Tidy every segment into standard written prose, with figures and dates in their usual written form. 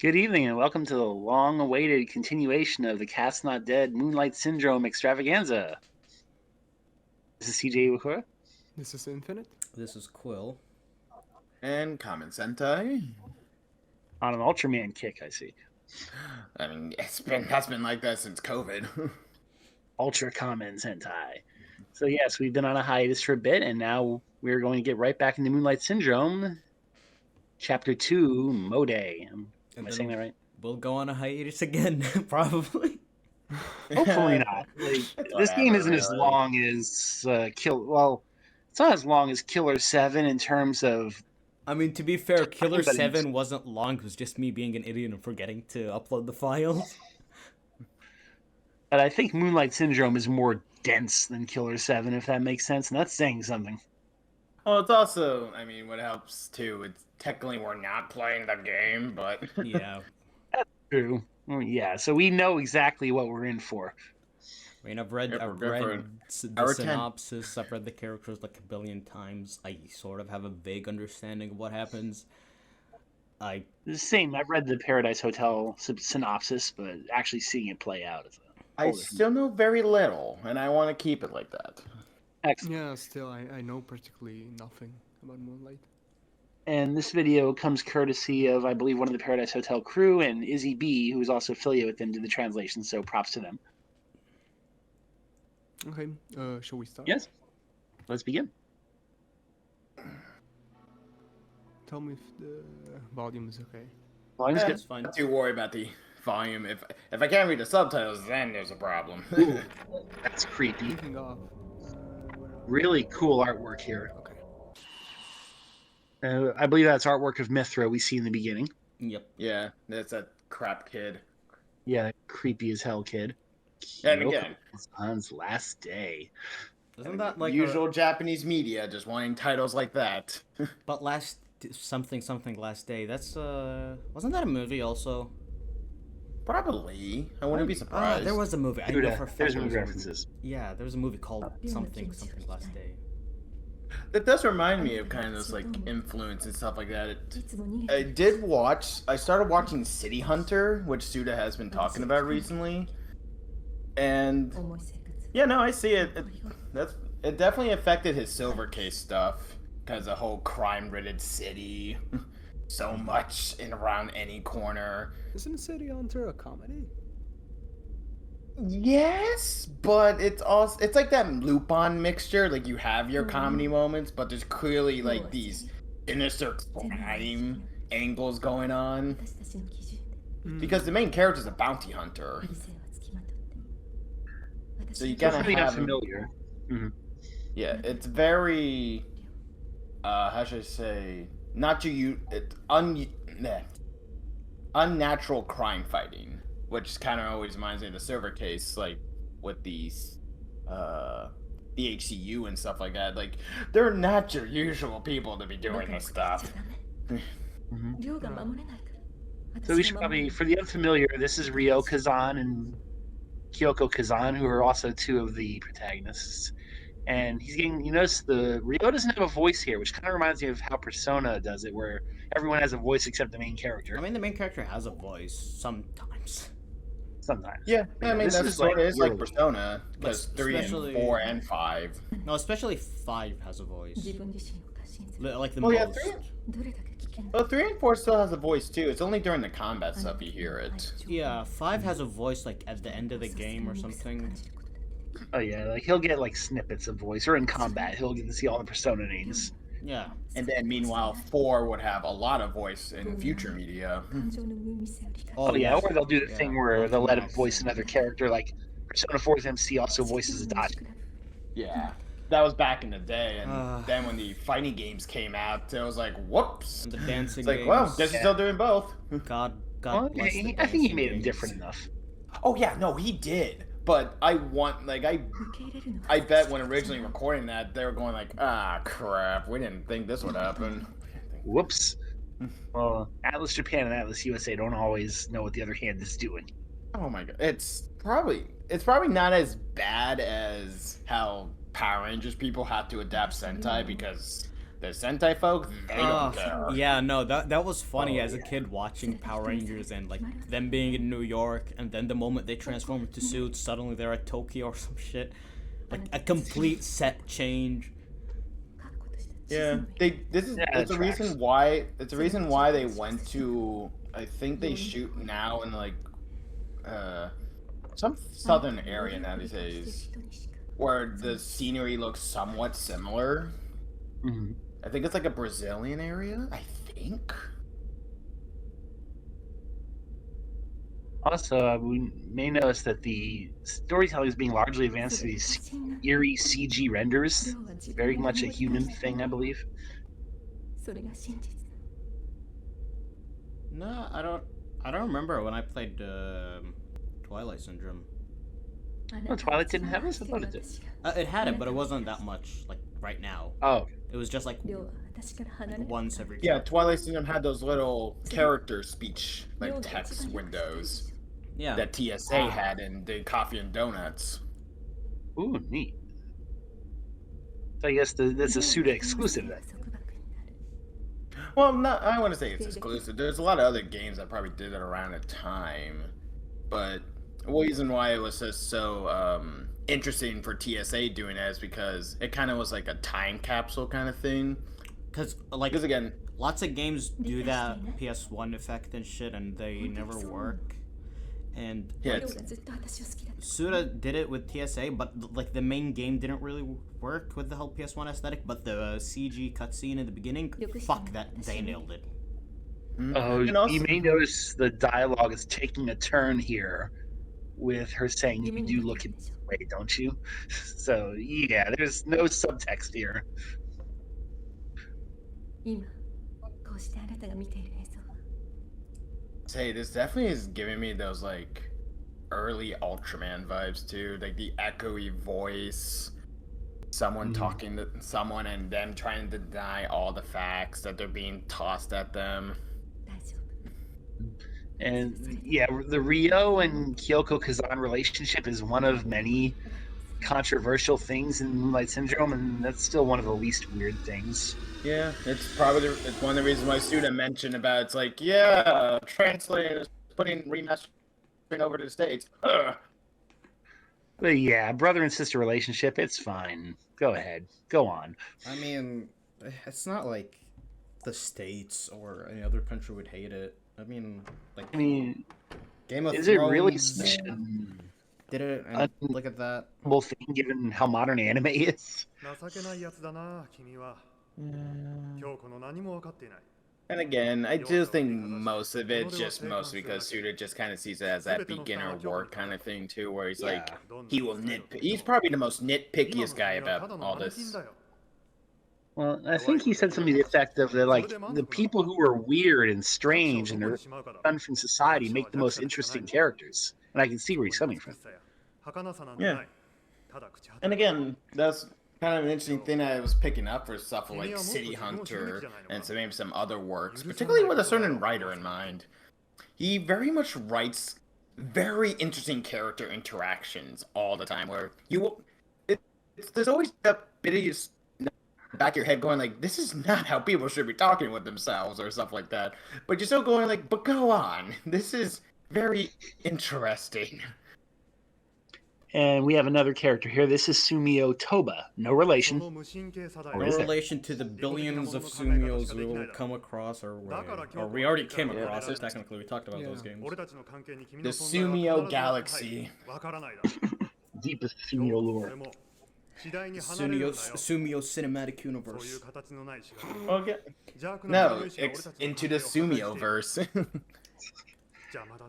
Good evening and welcome to the long-awaited continuation of the Cat's Not Dead Moonlight Syndrome extravaganza. This is CJ Wakura. This is Infinite. This is Quill. And KamenSentai. On an Ultraman kick, I see. I mean, that's been like that since COVID. Ultra KamenSentai. So yes, we've been on a hiatus for a bit, and now we're going to get right back into Moonlight Syndrome, Chapter 2, Mode. Am I saying that right? We'll go on a hiatus again, probably. Hopefully not. This game isn't as long as Well, it's not as long as Killer 7 in terms of... I mean, to be fair, Killer 7 wasn't long. It was just me being an idiot and forgetting to upload the files. But I think Moonlight Syndrome is more dense than Killer 7, if that makes sense, and that's saying something. Well, it's also, I mean, what helps too, it's technically we're not playing the game, but... Yeah. That's true. Yeah, so we know exactly what we're in for. I mean, I've read the synopsis, I've read the characters like a billion times. I sort of have a vague understanding of what happens. The same, I've read the Paradise Hotel synopsis, but actually seeing it play out is I still know very little, and I want to keep it like that. Excellent. Yeah, still, I know practically nothing about Moonlight. And this video comes courtesy of, I believe, one of the Paradise Hotel crew, and Izzeybee, who is also affiliated with them, did the translation, so props to them. Okay, shall we start? Yes. Let's begin. Tell me if the volume is okay. Volume's good. It's fine. Not too worried about the volume. If I can't read the subtitles, then there's a problem. Ooh, that's creepy. Speaking of, Really cool artwork here. Okay. I believe that's artwork of Mithra we see in the beginning. Yep. Yeah, that's a crap kid. Yeah, creepy as hell kid. And again, Kazan's last day. Isn't that like usual Japanese media just wanting titles like that? But something last day. That's wasn't that a movie also? Probably. I wouldn't be surprised. There was a movie. I know for a fact There's there movie was a references. Yeah, there was a movie called something last day. That does remind me of kind of this like influence and stuff like that. I started watching City Hunter, which Suda has been talking about recently. And yeah, no, I see it. It definitely affected his Silver Case stuff, because the whole crime-ridden city, so much in around any corner. Isn't City Hunter a comedy? Yes, but it's like that Lupin mixture. Like, you have your comedy moments, but there's clearly like these sinister crime angles going on. Because the main character is a bounty hunter, so you gotta have unfamiliar. Mm-hmm. Yeah, it's very how should I say, unnatural crime fighting, which kind of always reminds me of the Silver Case, like with these the HCU and stuff like that. Like, they're not your usual people to be doing this stuff. So we should probably, for the unfamiliar, this is Ryo Kazan and Kyoko Kazan, who are also two of the protagonists. And he's getting, you notice Ryo doesn't have a voice here, which kind of reminds me of how Persona does it, where everyone has a voice except the main character. I mean, the main character has a voice sometimes. Sometimes. Yeah, I mean, that's sort of like Persona, because 3 and 4 and 5. No, especially 5 has a voice. Like the Oh yeah, most. 3 and 4 still has a voice too. It's only during the combat stuff you hear it. Yeah, 5 has a voice like at the end of the game or something. Oh yeah, like he'll get like snippets of voice, or in combat he'll get to see all the Persona names. Yeah. And then meanwhile 4 would have a lot of voice in future media. Oh yeah, or they'll do the thing where they'll let him voice another character, like Persona 4's MC also voices Adachi. Yeah. That was back in the day, and then when the fighting games came out, it was like, whoops. And the dancing it's like, games. well, guess he's still doing both. God Well, bless the I think he made him games. different enough. Oh yeah, no, he did. But I bet when originally recording that, they were going like, ah, crap, we didn't think this would happen. Whoops. Well, Atlas Japan and Atlas USA don't always know what the other hand is doing. Oh my god, it's probably not as bad as how Power Rangers people had to adapt Sentai, because The Sentai folk, they don't care. Yeah, no, that was funny as a kid watching Power Rangers and like them being in New York, and then the moment they transform into suits, suddenly they're at Tokyo or some shit. Like a complete set change. Yeah, it's a reason why they went to, I think they shoot now in like some southern area nowadays where the scenery looks somewhat similar. Mm-hmm. I think it's like a Brazilian area, I think. Also, we may notice that the storytelling is being largely advanced to these eerie CG renders. Very much a human thing, I believe. No, I don't remember when I played Twilight Syndrome. No, Twilight didn't have this? I thought it did. It had it, but it wasn't that much, like, right now. Oh. It was just, like, once every... Yeah, Twilight Syndrome had those little character speech, like, text windows. Yeah. That TSA had in the Coffee and Donuts. Ooh, neat. So I guess that's a Suda exclusive then. Well, I don't want to say it's exclusive. There's a lot of other games that probably did it around the time. But the reason why it was just so interesting for TSA doing that is because it kind of was like a time capsule kind of thing. Because again, lots of games do that PS1 effect and shit, and they never work. And yeah, Suda did it with TSA, but like the main game didn't really work with the whole PS1 aesthetic. But the CG cutscene in the beginning, fuck that, they nailed it. Oh, you may notice the dialogue is taking a turn here, with her saying, "You do look at this way, don't you?" So yeah, there's no subtext here. Hey, this definitely is giving me those like early Ultraman vibes too, like the echoey voice, someone talking to someone and them trying to deny all the facts that they're being tossed at them. And yeah, the Ryo and Kyoko Kazan relationship is one of many controversial things in Moonlight Syndrome, and that's still one of the least weird things. Yeah, it's probably it's one of the reasons why Suda mentioned about it's like, yeah, translators putting remastering over to the States. Ugh. But yeah, brother and sister relationship, it's fine. Go ahead, go on. I mean, it's not like the States or any other country would hate it. I mean, Game of is Thrones. It really did it? And look at that. Whole thing, given how modern anime is. And again, I do think most of it just mostly because Suda just kind of sees it as that beginner work kind of thing too, where he's like, he will nitpick. He's probably the most nitpickiest guy about all this. Well, I think he said something to the effect of that, like, the people who are weird and strange and are done from society make the most interesting characters. And I can see where he's coming from. Yeah. And again, that's kind of an interesting thing I was picking up for stuff like City Hunter and maybe some other works, particularly with a certain writer in mind. He very much writes very interesting character interactions all the time, where there's always that bit of you back of your head going like, this is not how people should be talking with themselves or stuff like that. But you're still going like, but go on. This is very interesting. And we have another character here. This is Sumio Toba. No relation. No relation to the billions of Sumios we will come across, or we already came across it, technically. We talked about those games. The Sumio Galaxy. Deepest Sumio lore. Sumio Cinematic Universe. Okay. No, into the Sumio-verse.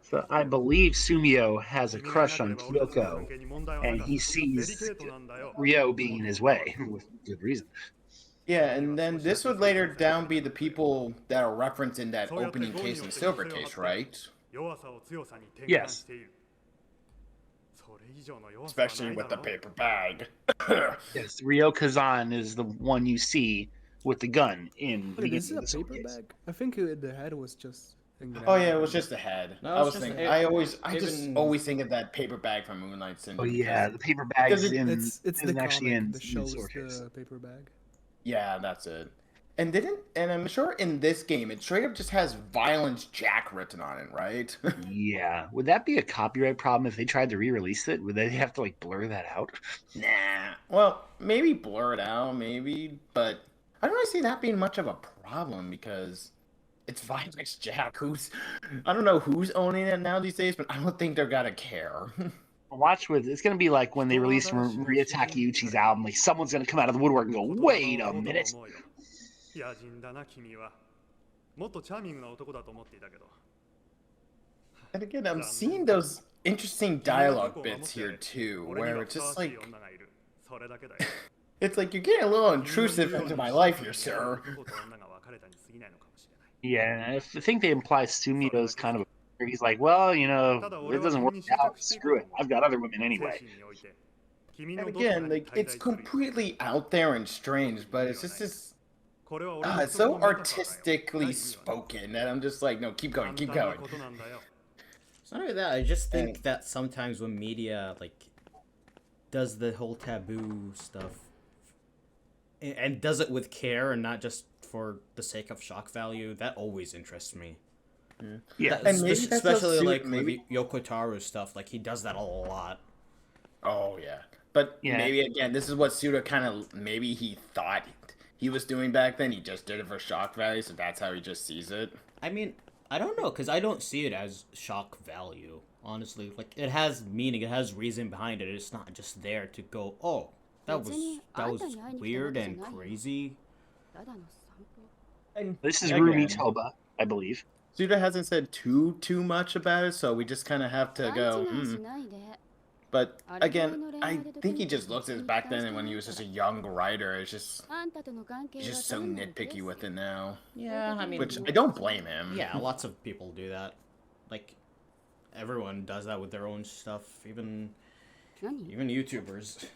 So I believe Sumio has a crush on Kyoko, and he sees Ryo being in his way, with good reason. Yeah, and then this would later down be the people that are referenced in that opening case in Silver Case, right? Yes. Especially with the paper bag. Yes, Ryo Kazan is the one you see with the gun in the Wait, is it a paper bag? I think the head was just... Oh yeah, it was just the head. No, I just always think of that paper bag from Moonlight Syndrome. Oh yeah, the paper bag is it's the actually in that shows Sword Case. the paper bag. Yeah, that's it. And I'm sure in this game it straight up just has Violence Jack written on it, right? Yeah. Would that be a copyright problem if they tried to re-release it? Would they have to like blur that out? Nah. Well, maybe blur it out, maybe, but I don't really see that being much of a problem because it's Violence Jack. I don't know who's owning it now these days, but I don't think they're gonna care. Watch with it's gonna be like when they release Maria Takeuchi's album, like someone's gonna come out of the woodwork and go, "Wait a minute." 野人だな君は。もっとチャーミングな男だと思っていたけど。 And again, I'm seeing those interesting dialogue bits here too, where it's just like it's like you're getting a little intrusive into my life here, sir. Yeah, I think they imply Sumio's kind of. He's like, well, you know, if it doesn't work out, screw it. I've got other women anyway. And again, like it's completely out there and strange, but it's just this. It's so artistically spoken that I'm just like, no, keep going, keep going. It's not only that, I just think that sometimes when media, like, does the whole taboo stuff, and does it with care and not just for the sake of shock value, that always interests me. Yeah, and maybe that's especially how like maybe Yoko Taro's stuff, like, he does that a lot. Oh, yeah. But Yeah. maybe, again, this is what Suda kind of, maybe he thought he was doing back then. He just did it for shock value, so that's how he just sees it. I mean, I don't know, because I don't see it as shock value, honestly. Like, it has meaning, it has reason behind it. It's not just there to go, oh, that was weird and crazy. And this is again, Rumi Toba, I believe. Suda hasn't said too much about it, so we just kind of have to go, But again, I think he just looks at it back then and when he was just a young writer. It's just he's just so nitpicky with it now. Yeah, I mean, Which I don't blame him. yeah, lots of people do that. Like, everyone does that with their own stuff, even YouTubers.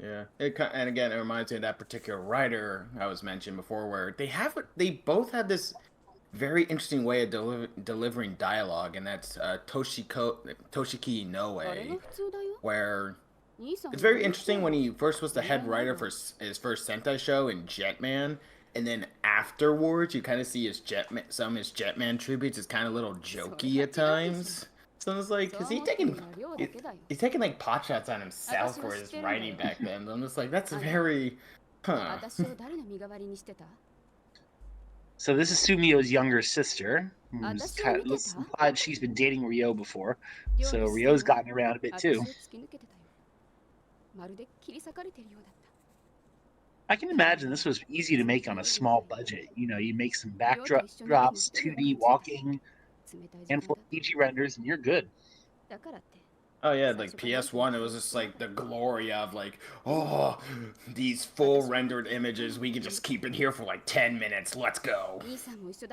Yeah, and again, it reminds me of that particular writer I was mentioned before, where they both had this very interesting way of delivering dialogue, and that's Toshiki Inoue, where it's very interesting when he first was the head writer for his first Sentai show in Jetman, and then afterwards you kind of see some of his Jetman tributes is kind of a little jokey at times. So it's like, is he's taking like pot shots on himself for his writing back then. I'm just like, that's very, huh. So this is Sumio's younger sister, who's it's implied she's been dating Ryo before. So Ryo's gotten around a bit too. I can imagine this was easy to make on a small budget. You know, you make some backdrops, 2D walking, handful of PG renders, and you're good. Oh yeah, like PS1, it was just like the glory of like, oh, these full rendered images. We can just keep it here for like 10 minutes. Let's go.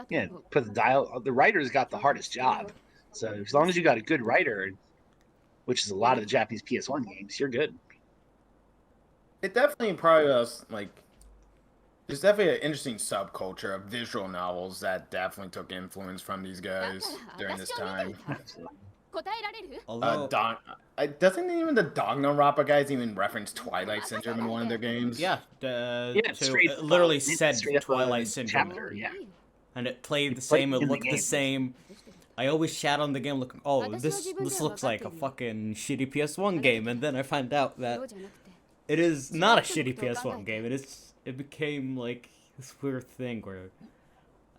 Yeah, put the writer's got the hardest job. So as long as you got a good writer, which is a lot of the Japanese PS1 games, you're good. It definitely probably was like, there's definitely an interesting subculture of visual novels that definitely took influence from these guys during this time. Although, doesn't even the Danganronpa guys even reference Twilight Syndrome in one of their games? yeah, it literally said straight Twilight up Syndrome. chapter, yeah. And it played the same, it in the looked the game. same. I always chat on the game looking, oh, this looks like a fucking shitty PS1 game, and then I find out that it is not a shitty PS1 game. It became like this weird thing where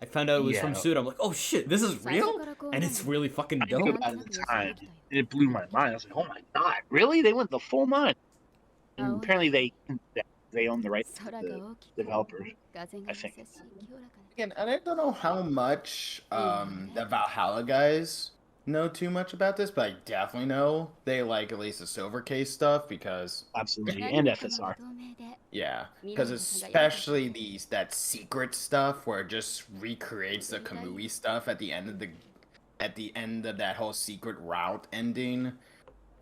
I found out it was from Suda. I'm like, oh shit, this is real? And it's really fucking I think dope. about it at the time, and it blew my mind. I was like, oh my god, really? They went the full nine. And apparently they own the rights to the developer, I think. Again, and I don't know how much the Valhalla guys know too much about this, but I definitely know they like at least the Silver Case stuff because Absolutely, and FSR. yeah, because especially that secret stuff where it just recreates the Kamui stuff at the end of that whole secret route ending,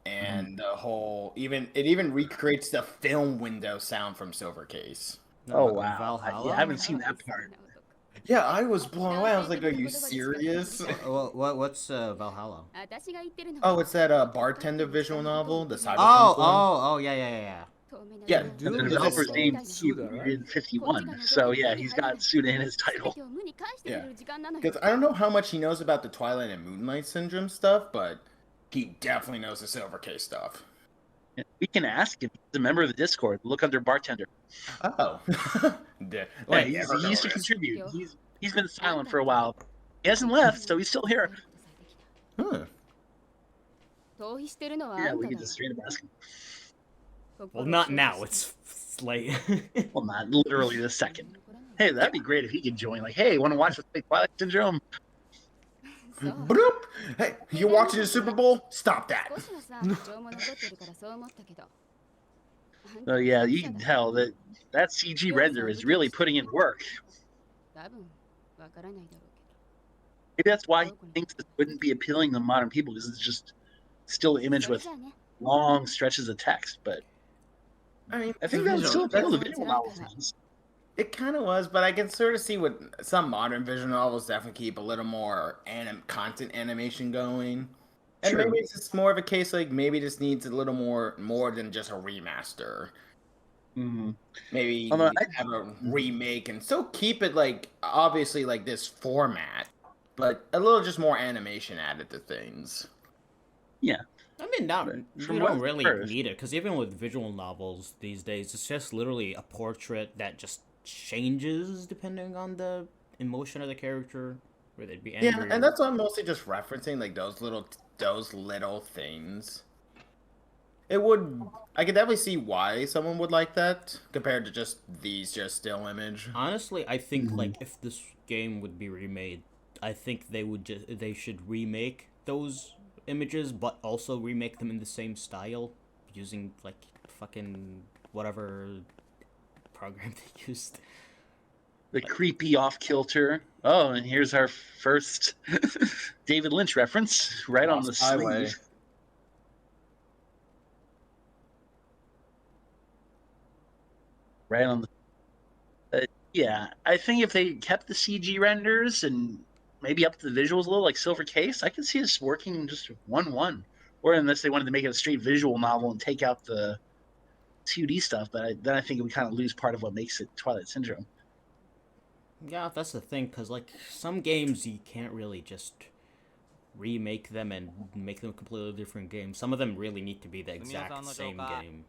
and the whole it even recreates the film window sound from Silver Case. Oh wow, Valhalla? I haven't seen that part. Yeah, I was blown away. I was like, are you serious? What's Valhalla? Oh, it's that bartender visual novel, the cyberpunk one. Oh, yeah. Yeah, The And the dude developer's is name Suda, right? 51. So yeah, he's got Suda in his title. Yeah. Because I don't know how much he knows about the Twilight and Moonlight Syndrome stuff, but he definitely knows the Silver Case stuff. We can ask if he's a member of the Discord. Look under bartender. Oh. Yeah, he used to contribute. He's been silent for a while. He hasn't left, so he's still here. Huh. Yeah, we can just straight up ask him. Well, not now. It's late. Well, not literally the second. Hey, that'd be great if he could join. Like, hey, want to watch the Twilight Syndrome? Bloop. Hey, you watching the Super Bowl? Stop that. So yeah, you can tell that CG render is really putting in work. Maybe that's why he thinks this wouldn't be appealing to modern people, because it's just still an image with long stretches of text. But I mean, I think that would still appeal to visual novel fans. It kind of was, but I can sort of see what some modern visual novels definitely keep a little more content animation going. And True. maybe it's just more of a case like maybe this needs a little more than just a remaster. Mm-hmm. Maybe Although have a remake and still keep it like obviously like this format, but a little just more animation added to things. Yeah. I mean, you From don't what I've really heard. need it, because even with visual novels these days, it's just literally a portrait that just changes depending on the emotion of the character, where they'd be angry. Yeah, and that's what I'm mostly just referencing, like those little things. I could definitely see why someone would like that compared to just still image. Honestly, I think like if this game would be remade, I think they should remake those images, but also remake them in the same style, using like fucking whatever program they used. The creepy off-kilter. Oh, and here's our first David Lynch reference, right on the Lost Highway. sleeve. Right on the. Yeah, I think if they kept the CG renders and maybe up the visuals a little, like Silver Case, I could see this working just 1-1. Or unless they wanted to make it a straight visual novel and take out the 2D stuff, but then I think it would kind of lose part of what makes it Twilight Syndrome. Yeah, that's the thing, because like some games you can't really just remake them and make them completely different games. Some of them really need to be the exact same game.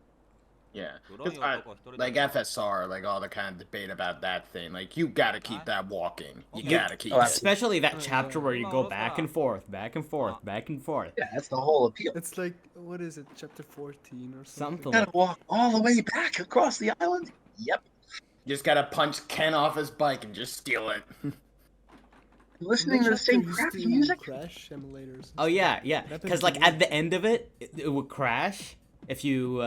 Yeah, like FSR, like all the kind of debate about that thing. Like you gotta keep that walking. You gotta keep it. Especially that chapter where you go back and forth, back and forth, back and forth. Yeah, that's the whole appeal. It's like, what is it, chapter 14 or something? Something Gotta like walk all the way back across the island? Yep. You just gotta punch Ken off his bike and just steal it. Listening to the same crappy music? Crash emulators. Oh yeah, yeah. happened Because to like me. at the end of it, it would crash if you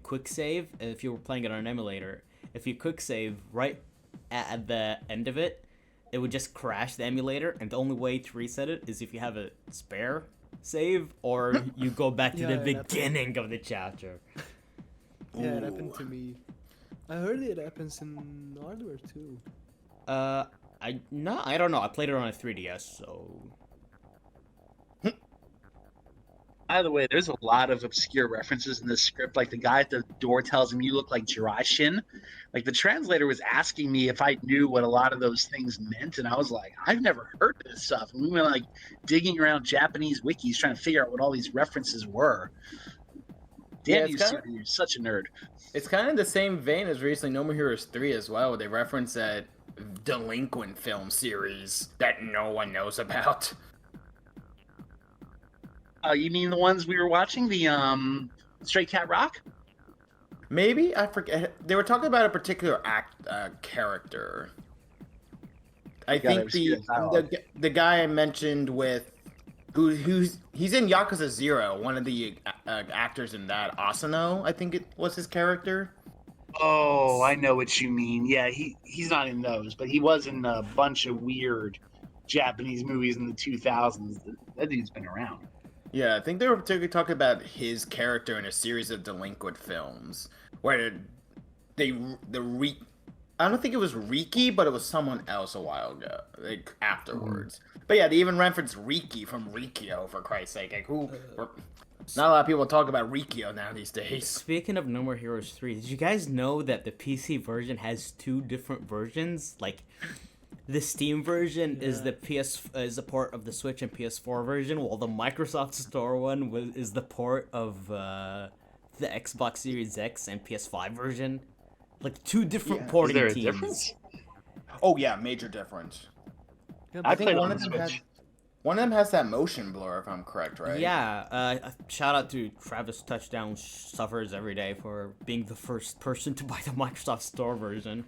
quick save. If you were playing it on an emulator, if you quick save right at the end of it, it would just crash the emulator, and the only way to reset it is if you have a spare save or you go back to Yeah, the it happened. beginning of the chapter. Yeah, it happened to me. I heard it happens in hardware too. I don't know. I played it on a 3DS, so. By the way, there's a lot of obscure references in this script. Like the guy at the door tells him, "You look like Jiraiya." Like the translator was asking me if I knew what a lot of those things meant, and I was like, "I've never heard of this stuff." And we were like digging around Japanese wikis trying to figure out what all these references were. Yeah, Damn, you're such a nerd. It's kind of the same vein as recently No More Heroes 3 as well, where they reference that delinquent film series that no one knows about. You mean the ones we were watching, the Stray Cat Rock? Maybe I forget. They were talking about a particular character. I think the guy I mentioned with he's in Yakuza 0. One of the actors in that, Asano, I think it was his character. Oh, I know what you mean. Yeah, he's not in those, but he was in a bunch of weird Japanese movies in the 2000s. That dude's been around. Yeah, I think they were particularly talking about his character in a series of delinquent films where I don't think it was Riki, but it was someone else a while ago, like afterwards. But yeah, they even referenced Riki from Rikio, for Christ's sake. Like, Not a lot of people talk about Rikio now these days. Speaking of No More Heroes 3, did you guys know that the PC version has 2 different versions? Like, the Steam version is the port of the Switch and PS4 version, while the Microsoft Store one is the port of the Xbox Series X and PS5 version. Like, 2 different porting Is there a teams. difference? Oh yeah, major difference. Yeah, I but played one on of the them Switch. One of them has that motion blur, if I'm correct, right? Yeah, shout out to Travis Touchdown Suffers every day for being the first person to buy the Microsoft Store version.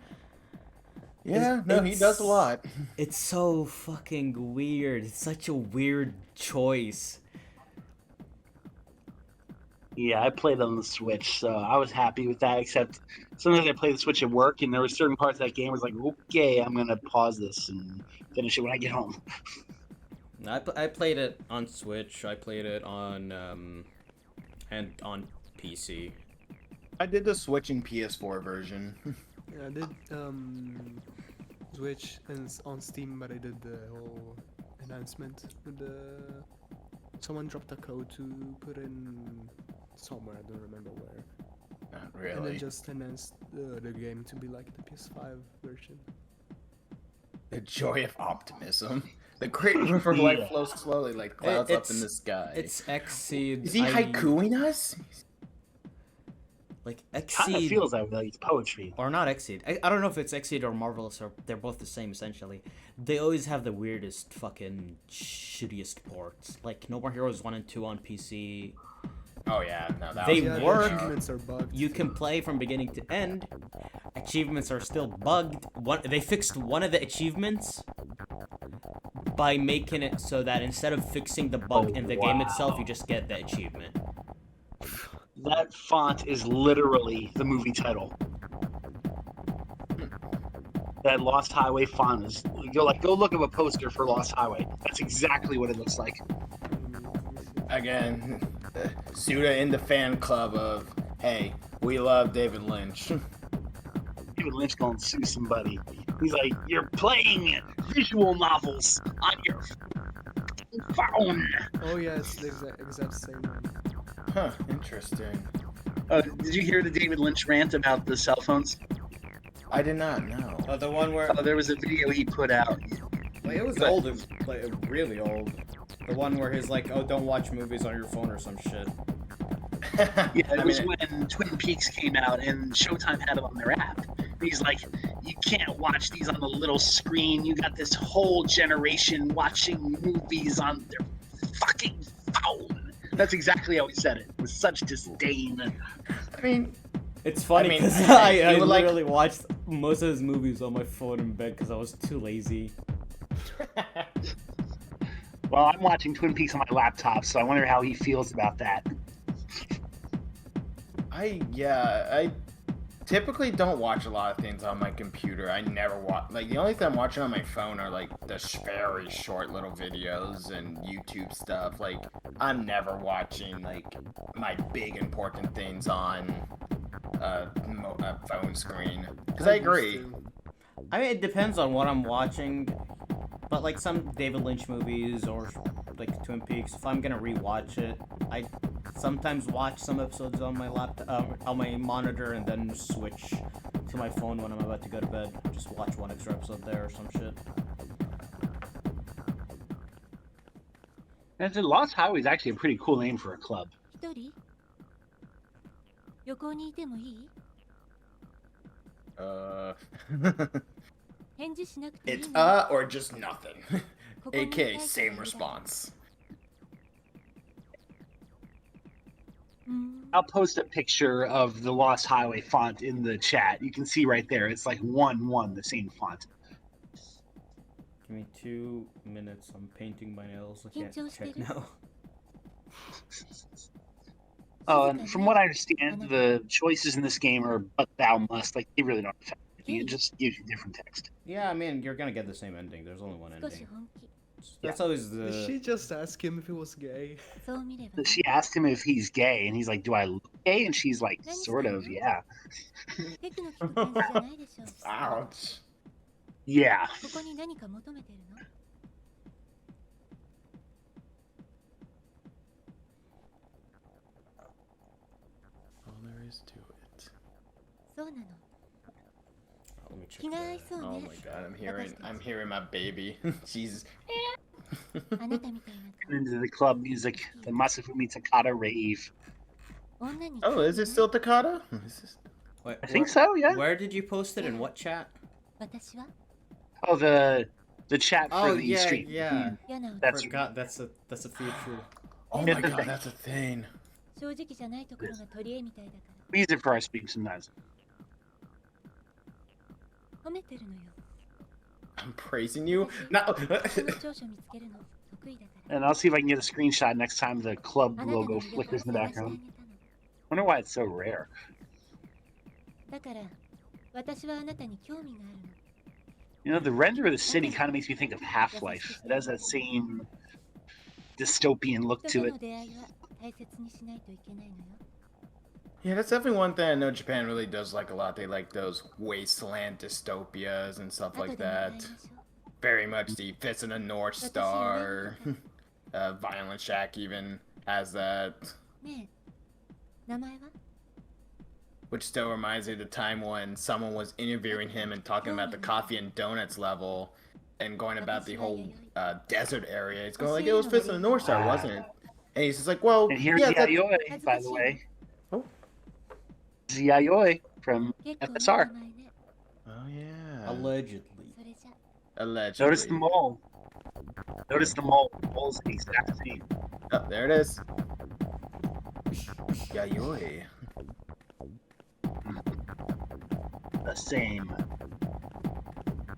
Yeah, no, he does a lot. It's so fucking weird. It's such a weird choice. Yeah, I played on the Switch, so I was happy with that. Except sometimes I play the Switch at work, and there were certain parts of that game where I was like, okay, I'm gonna pause this and finish it when I get home. I played it on Switch. I played it on and on PC. I did the switching PS4 version. yeah, I did Switch and on Steam, but I did the whole enhancement with the. Someone dropped a code to put in somewhere. I don't remember where. Not And really. then just enhanced the game to be like the PS5 version. The joy of optimism. The great river of life flows slowly like clouds up in the sky. It's Exceed. Is he haikuing us? Like Kind of Exceed, feels that way, like it's poetry. or not Exceed. I don't know if it's Exceed or Marvelous, or they're both the same essentially. They always have the weirdest fucking shittiest ports. Like No More Heroes 1 and 2 on PC. Oh yeah, no, that They was Yeah, work. the achievements are bugged. You can play from beginning to end. Achievements are still bugged. They fixed one of the achievements by making it so that instead of fixing the bug in the game itself, you just get the achievement. That font is literally the movie title. That Lost Highway font is. Go look up a poster for Lost Highway. That's exactly what it looks like. Again, Suda in the fan club of, hey, we love David Lynch. David Lynch gonna sue somebody. He's like, you're playing visual novels on your phone. Oh yeah, it's the exact same one. Huh, interesting. Did you hear the David Lynch rant about the cell phones? I did not know. The one where There was a video he put out. like, it was old, like really old. The one where he's like, "Oh, don't watch movies on your phone" or some shit. Yeah, it was when Twin Peaks came out and Showtime had them on their app. He's like, you can't watch these on the little screen. You got this whole generation watching movies on their fucking phone. That's exactly how he said it, with such disdain. I mean, It's funny I mean, because I I would like- literally watched most of his movies on my phone in bed because I was too lazy. Well, I'm watching Twin Peaks on my laptop, so I wonder how he feels about that. I typically don't watch a lot of things on my computer. I never watch, like, the only thing I'm watching on my phone are, like, the very short little videos and YouTube stuff. Like, I'm never watching, like, my big important things on a phone screen. Because I agree. I mean, it depends on what I'm watching, but like some David Lynch movies or like Twin Peaks, if I'm gonna rewatch it, I sometimes watch some episodes on my laptop, on my monitor, and then switch to my phone when I'm about to go to bed. Just watch one extra episode there or some shit. And the Lost Highway is actually a pretty cool name for a club. 一人横にいてもいい？返事しなくていい It's の？ or just nothing. ここに AK, 書いて same ある response. うん I'll post a picture of the Lost Highway font in the chat. You can see right there. It's like 1-1, the same font. Give me 2 minutes. I'm painting my nails. I can't緊張してる？ check now. And from what I understand, the choices in this game are "but thou must." Like they really don't affect anything. It just gives you different text. Yeah, I mean, you're gonna get the same ending. There's only one 少し ending. 本気 That's always Did the. she just ask him if he was gay? そう見ればね She asked him if he's gay, and he's like, "Do I look gay?" And she's like, "Sort of, yeah." テクの聞く感じじゃないでしょ Ouch. Yeah. ここに何か求めてるの？ I Let's do it. そうなの。 Let me check 気が合い the... そう Oh ね my god, I'm hearing my baby. Jesus. あなたみたいな And into the club music, the Masafumi Takata rave. 女に Oh, is it still Takata? Is this... Wait, I think so, yeah. Where did you post it? In what chat? 私は Oh, the chat for Oh, the yeah, stream. yeah. 嫌な That's Forgot that's a feature. Oh my god, that's a thing. 正直じゃないところが取り柄みたいだか we use it for our stream sometimes. ら褒めてるのよ I'm praising you? No. その長所見つけるの得意だから And I'll see if I can get a screenshot next time the club あなたの logo 魅力を flickers in the 探してあげ background. たの Wonder why it's so rare. だから私はあなたに興味があるの You know, the render of the city kind of makes me think of Half-Life. It has that same dystopian look 人 to と it. の出会いは大切にしないといけないのよ Yeah, that's definitely one thing I know Japan really does like a lot. They like those wasteland dystopias and stuff 後 like でまた会い that. ましょう Very much the Fist of the North Star. Violent Shack even has that. ねえ名前は Which still reminds me of the time when someone was interviewing him and talking about the coffee and donuts level and going about the whole desert area. He's going like, it was Fist of the North Star, wasn't it? And he's just like, well, And here's yeah, that's... Yayoi, by the way. Oh. This is Yayoi from 結構いい名 FSR. 前ね Oh, yeah. Allegedly. それじゃ Allegedly. Notice the mole. Notice the mole. The mole's the exact same. Oh, there it is. Yayoi. The same.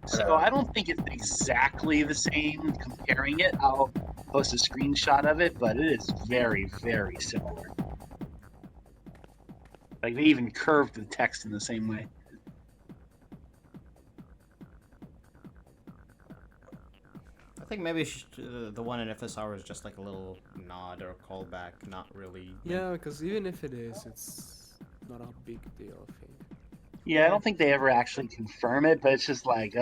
So I don't think it's exactly the same comparing it. I'll post a screenshot of it, but it is very, very similar. Like they even curved the text in the same way. I think maybe the one in FSR is just like a little nod or callback, not really. Yeah, because even if it is, it's not a big deal, I think. Yeah, I don't think they ever actually confirm it, but it's just like,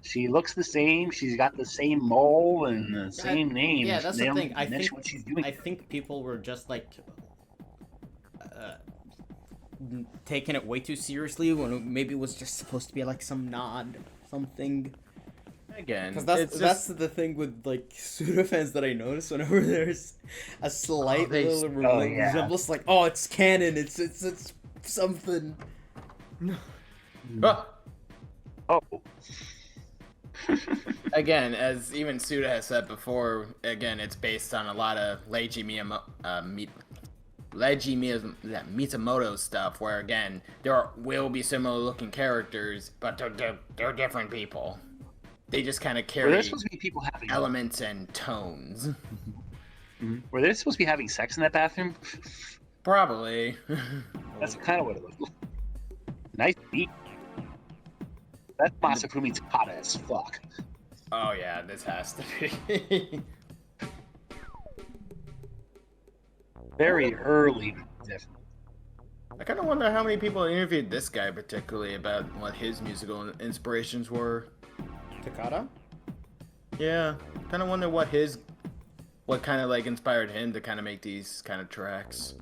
she looks the same. She's got the same mole and the same name. Yeah, that's they the don't thing. I mention think what she's doing. I think people were just like taking it way too seriously when maybe it was just supposed to be like some nod, something. Again, Because that's it's that's just... the thing with like Suda fans that I notice whenever there's a slight they- little oh, yeah. resemblance, like oh it's canon, it's something. Ah! Oh, Again, as even Suda has said before, again, it's based on a lot of Leiji Mitsumoto stuff, where again, will be similar looking characters, but they're different people. They just kind of were carry there supposed to be people having elements and tones. Were they supposed to be having sex in that bathroom? Probably. That's kind of what it looked like. Nice beat. That's Masafumi Takata as fuck. Oh yeah, this has to be. Very early, definitely. I kind of wonder how many people interviewed this guy particularly about what his musical inspirations were. Takata? Yeah, kind of wonder what kind of like inspired him to kind of make these kind of tracks.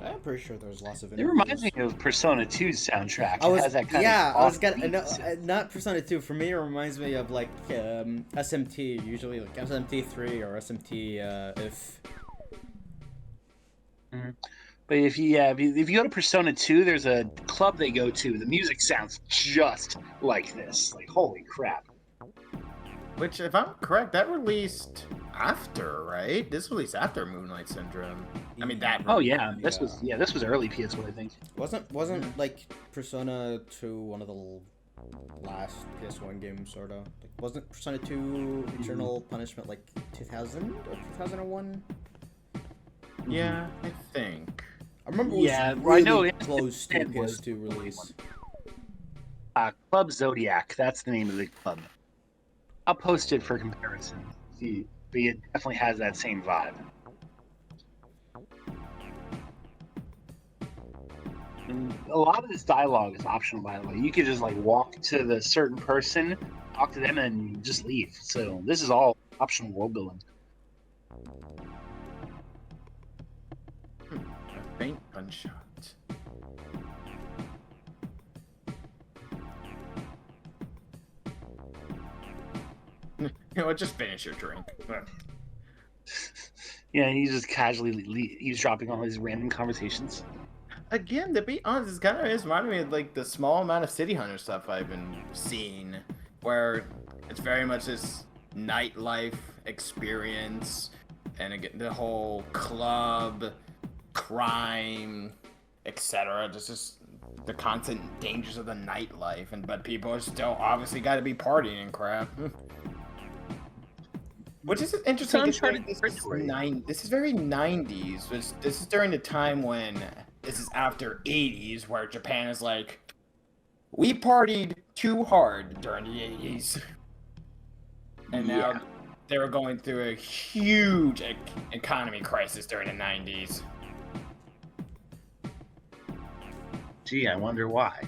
I'm pretty sure there's lots of. It reminds me of Persona 2's soundtrack. I It was has that kind yeah, of I was gonna offbeat- no, not Persona 2. For me, it reminds me of like SMT, usually like SMT 3 or SMT if. But if you go to Persona 2, there's a club they go to. The music sounds just like this. Like holy crap! Which, if I'm correct, that released after, right? This released after Moonlight Syndrome. I mean that. Oh yeah, this Yeah. was early PS1, I think. Wasn't like Persona 2 one of the last PS1 games, sort of? Like, wasn't Persona 2 Eternal Punishment like 2000 or 2001? Yeah, I think. I remember it was Yeah, really I know it- close to it was PS2 release. Club Zodiac. That's the name of the club. I'll post it for comparison. See, but it definitely has that same vibe. And a lot of this dialogue is optional, by the way. You could just like walk to the certain person, talk to them, and just leave. So this is all optional world building. A faint gunshot. You know what? Just finish your drink. Yeah, he's just casually eavesdropping on these random conversations. Again, to be honest, it's kind of reminding me of like the small amount of City Hunter stuff I've been seeing, where it's very much this nightlife experience, and again the whole club, crime, etc. Just the constant dangers of the nightlife, but people are still obviously got to be partying and crap. Which is interesting. This is very 90s. This is during the time when this is after 80s, where Japan is like, we partied too hard during the 80s, and now they were going through a huge economy crisis during the 90s. Gee, I wonder why.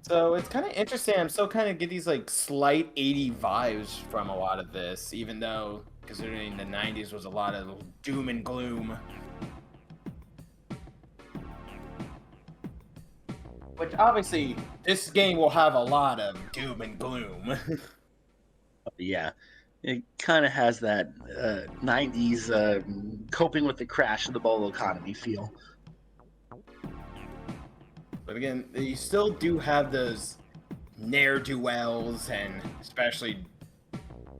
So it's kind of interesting. I'm still kind of get these like slight 80 vibes from a lot of this, even though considering the 90s was a lot of doom and gloom. Which obviously this game will have a lot of doom and gloom. Yeah, it kind of has that 90s coping with the crash of the bubble economy feel. But again, you still do have those ne'er-do-wells, and especially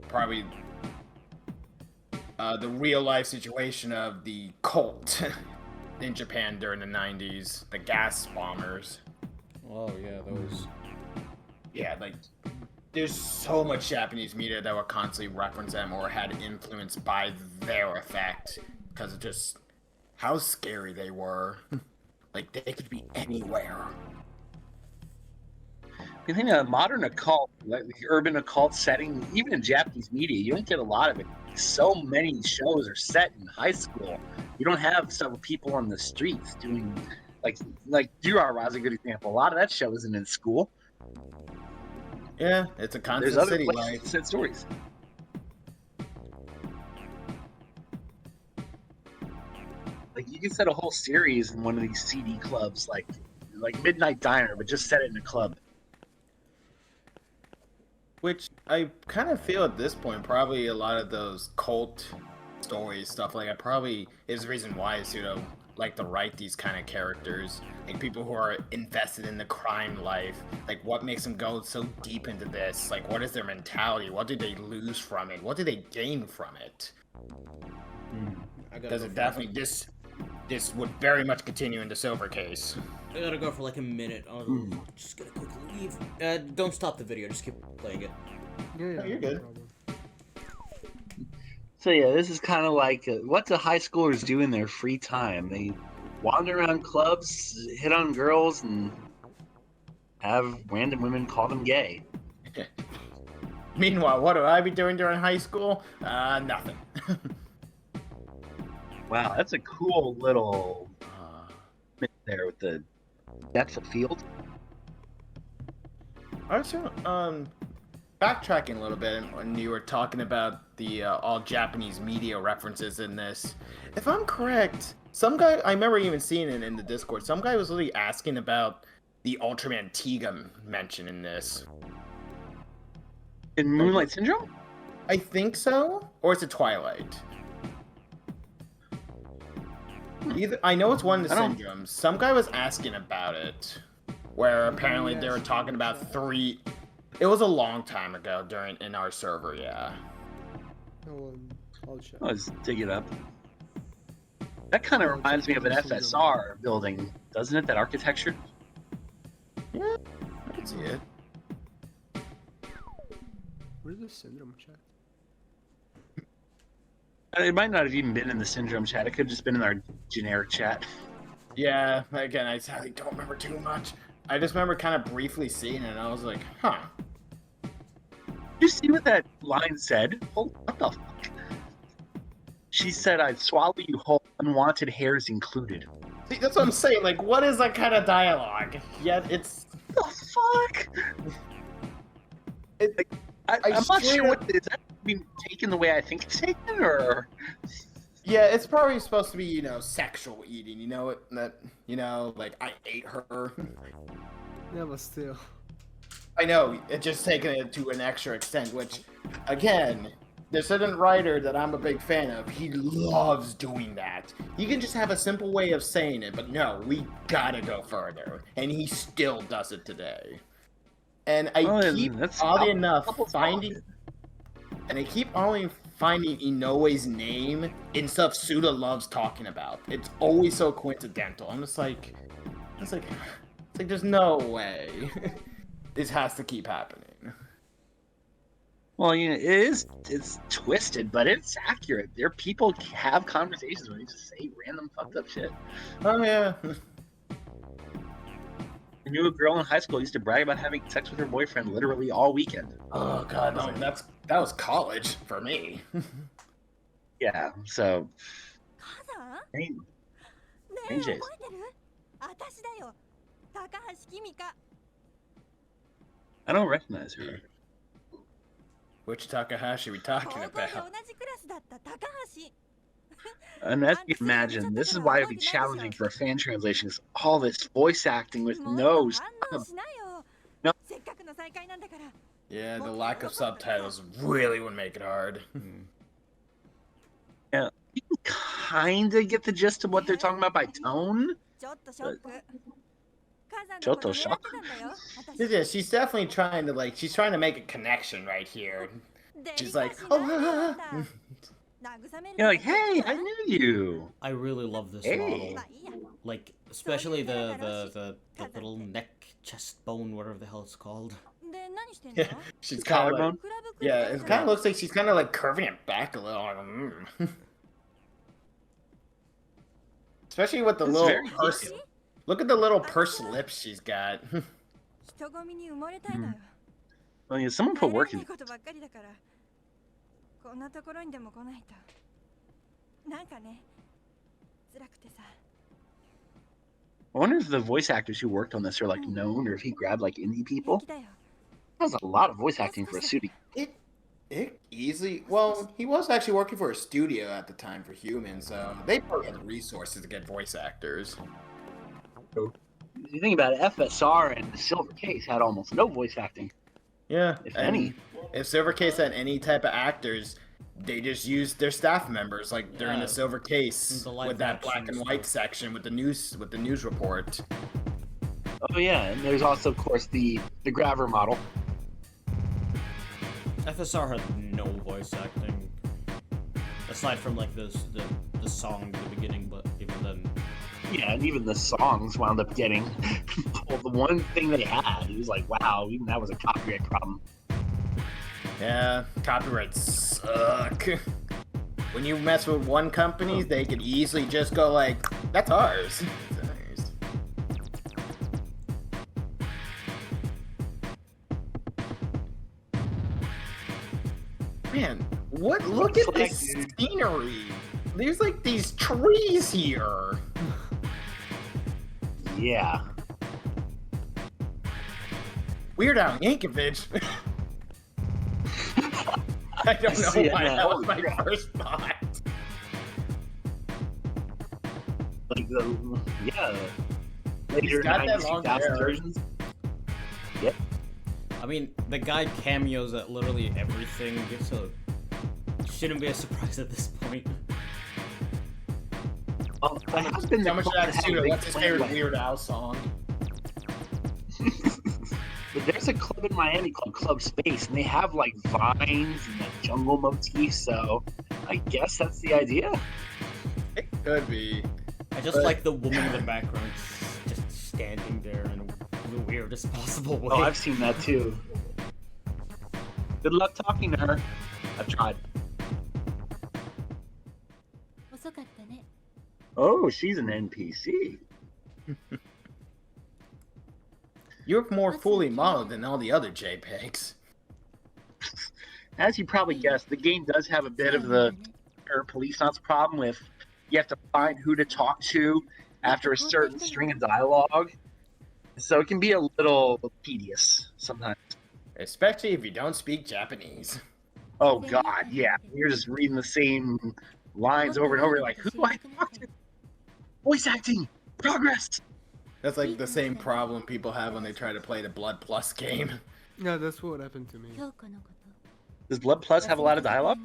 probably the real-life situation of the cult in Japan during the 90s, the gas bombers. Oh yeah, those. Yeah, like, there's so much Japanese media that would constantly reference them or had influenced by their effect, because of just how scary they were. Like, they could be anywhere. You think a modern occult, like the urban occult setting, even in Japanese media, you don't get a lot of it. So many shows are set in high school. You don't have several people on the streets doing, like Durarara is a good example. A lot of that show isn't in school. Yeah, it's a constant There's other city places life. that set stories. Like, you can set a whole series in one of these CD clubs, like Midnight Diner, but just set it in a club. Which I kind of feel at this point, probably a lot of those cult stories, stuff like that, probably is the reason why Suda like to write these kind of characters. Like, people who are invested in the crime life. Like, what makes them go so deep into this? Like, what is their mentality? What do they lose from it? What do they gain from it? Because it definitely, this would very much continue in the Silver Case. I gotta go for like a minute. Just gonna quickly leave. Don't stop the video. Just keep playing it. Yeah, Oh, you're good. no problem. So yeah, this is kind of like what do high schoolers do in their free time? They wander around clubs, hit on girls, and have random women call them gay. Meanwhile, what do I be doing during high school? Nothing. Wow, that's a cool little bit there with the depth of field. Also, backtracking a little bit, when you were talking about the all Japanese media references in this, if I'm correct, some guy, I remember even seeing it in the Discord, some guy was really asking about the Ultraman Tiga mention in this. In Moonlight Syndrome? I think so, or is it Twilight? Either, I know it's one of the syndromes. Some guy was asking about it, where apparently they were talking about 3. It was a long time ago in our server, yeah. I'll check. Let's dig it up. That kind of reminds me of an FSR building, doesn't it? That architecture? Yeah, I can see it. Where's the syndrome chat? It might not have even been in the Syndrome chat. It could have just been in our generic chat. Yeah, again, I sadly don't remember too much. I just remember kind of briefly seeing it, and I was like, huh. You see what that line said? Oh, what the fuck? She said, I'd swallow you whole, unwanted hairs included. See, that's what I'm saying. Like, what is that kind of dialogue? Yet it's... What the fuck? I'm not sure what is that being taken the way I think it's taken, or Yeah, it's probably supposed to be, you know, sexual eating. You know it that like I ate her. Yeah, but still. I know, it's just taking it to an extra extent, which, again, there's certain writer that I'm a big fan of. He loves doing that. You can just have a simple way of saying it, but no, we gotta go further. And he still does it today. And I keep, oddly enough, finding Inoue's name in stuff Suda loves talking about. It's always so coincidental. I'm just like, there's no way. This has to keep happening. Well, you know, it's twisted, but it's accurate. There people have conversations where they just say random fucked up shit. Oh yeah. I knew a girl in high school who used to brag about having sex with her boyfriend literally all weekend. Oh god, no, that was college for me. Yeah, so. Strange. ねえ、覚えてる？私だよ。高橋君香。 I don't recognize her. Which Takahashi are we talking 高校で about? 同じクラスだった高橋。 And as you can imagine, this is why it would be challenging for a fan translation. Is all this voice acting with no. 反応しなよ。 No. せっかくの再会なんだから。 Yeah, the lack of subtitles really would make it hard. Yeah, you can kind of get the gist of what they're talking about by tone. ちょっとショック。母さんちょっのこととショック。狙ってたんだよ。私 Yeah, she's definitely trying to make a connection right here. デリ She's カ like, シー oh, なんだ。慰める You're like, のが hey, 上手 I だ。 knew you. I really love this Hey. model. まあいいや。 Like, especially the little neck, chest bone, whatever the hell it's called. で、何してんの？ yeah, she's kind of like, Collarbone? クラブ来る yeah, から it kind of looks like she's kind of like curving it back a little. Especially with the It's little very purse. detailed. Look at the little purse lips she's got. 人混みに埋もれたいのよ。 Well, yeah, someone put 耐えら work れな in. いことばっかりだから。こんなところにでも来ないと。なんかね、辛くてさ。 I wonder if the voice actors who worked on this are like known, or if he grabbed like indie 平 people. 気だよ。 That's a lot of voice acting for a Suda. It easily. Well, he was actually working for a studio at the time for humans, so they probably had the resources to get voice actors. If you think about it, FSR and the Silver Case had almost no voice acting. Yeah, If and any. If Silver Case had any type of actors, they just used their staff members, like during Yeah. the Silver Case The live with that black action and white stuff. section with the news report. Oh yeah, and there's also, of course, the Grabber model. FSR had no voice acting, aside from like the song at the beginning, but even then. Yeah, and even the songs wound up getting well, the one thing they had. It was like, wow, even that was a copyright problem. Yeah, copyrights suck. When you mess with one company, they could easily just go like, "That's ours." It's ours. Man, what? Look at this scenery. There's like these trees here. Yeah. Weird Al Yankovic. I don't know See, why yeah, that was my yeah. first thought. Like the later got that 90s, long 2000s hair. versions. I mean, the guy cameos at literally everything, so shouldn't be a surprise at this point. Well, I have been So much the that had a Suda. big What's his plan favorite with- Weird Al song? But there's a club in Miami called Club Space, and they have like vines and that jungle motif. So I guess that's the idea. It could be. I just But- like the woman in the background just standing there in the weirdest possible way. Oh, I've seen that too. Good luck talking to her. I've tried. 遅かったね。 Oh, she's an NPC. You look more fully modeled than all the other JPEGs. As you probably guessed, the game does have a bit of the police knots problem with you have to find who to talk to after a certain string of dialogue. So it can be a little tedious sometimes. Especially if you don't speak Japanese. Oh god, yeah. You're just reading the same lines over and over. Like, who do I talk to? Voice acting, progress. That's like the same problem people have when they try to play the Blood Plus game. Yeah, that's what happened to me. Does Blood Plus have a lot of dialogue?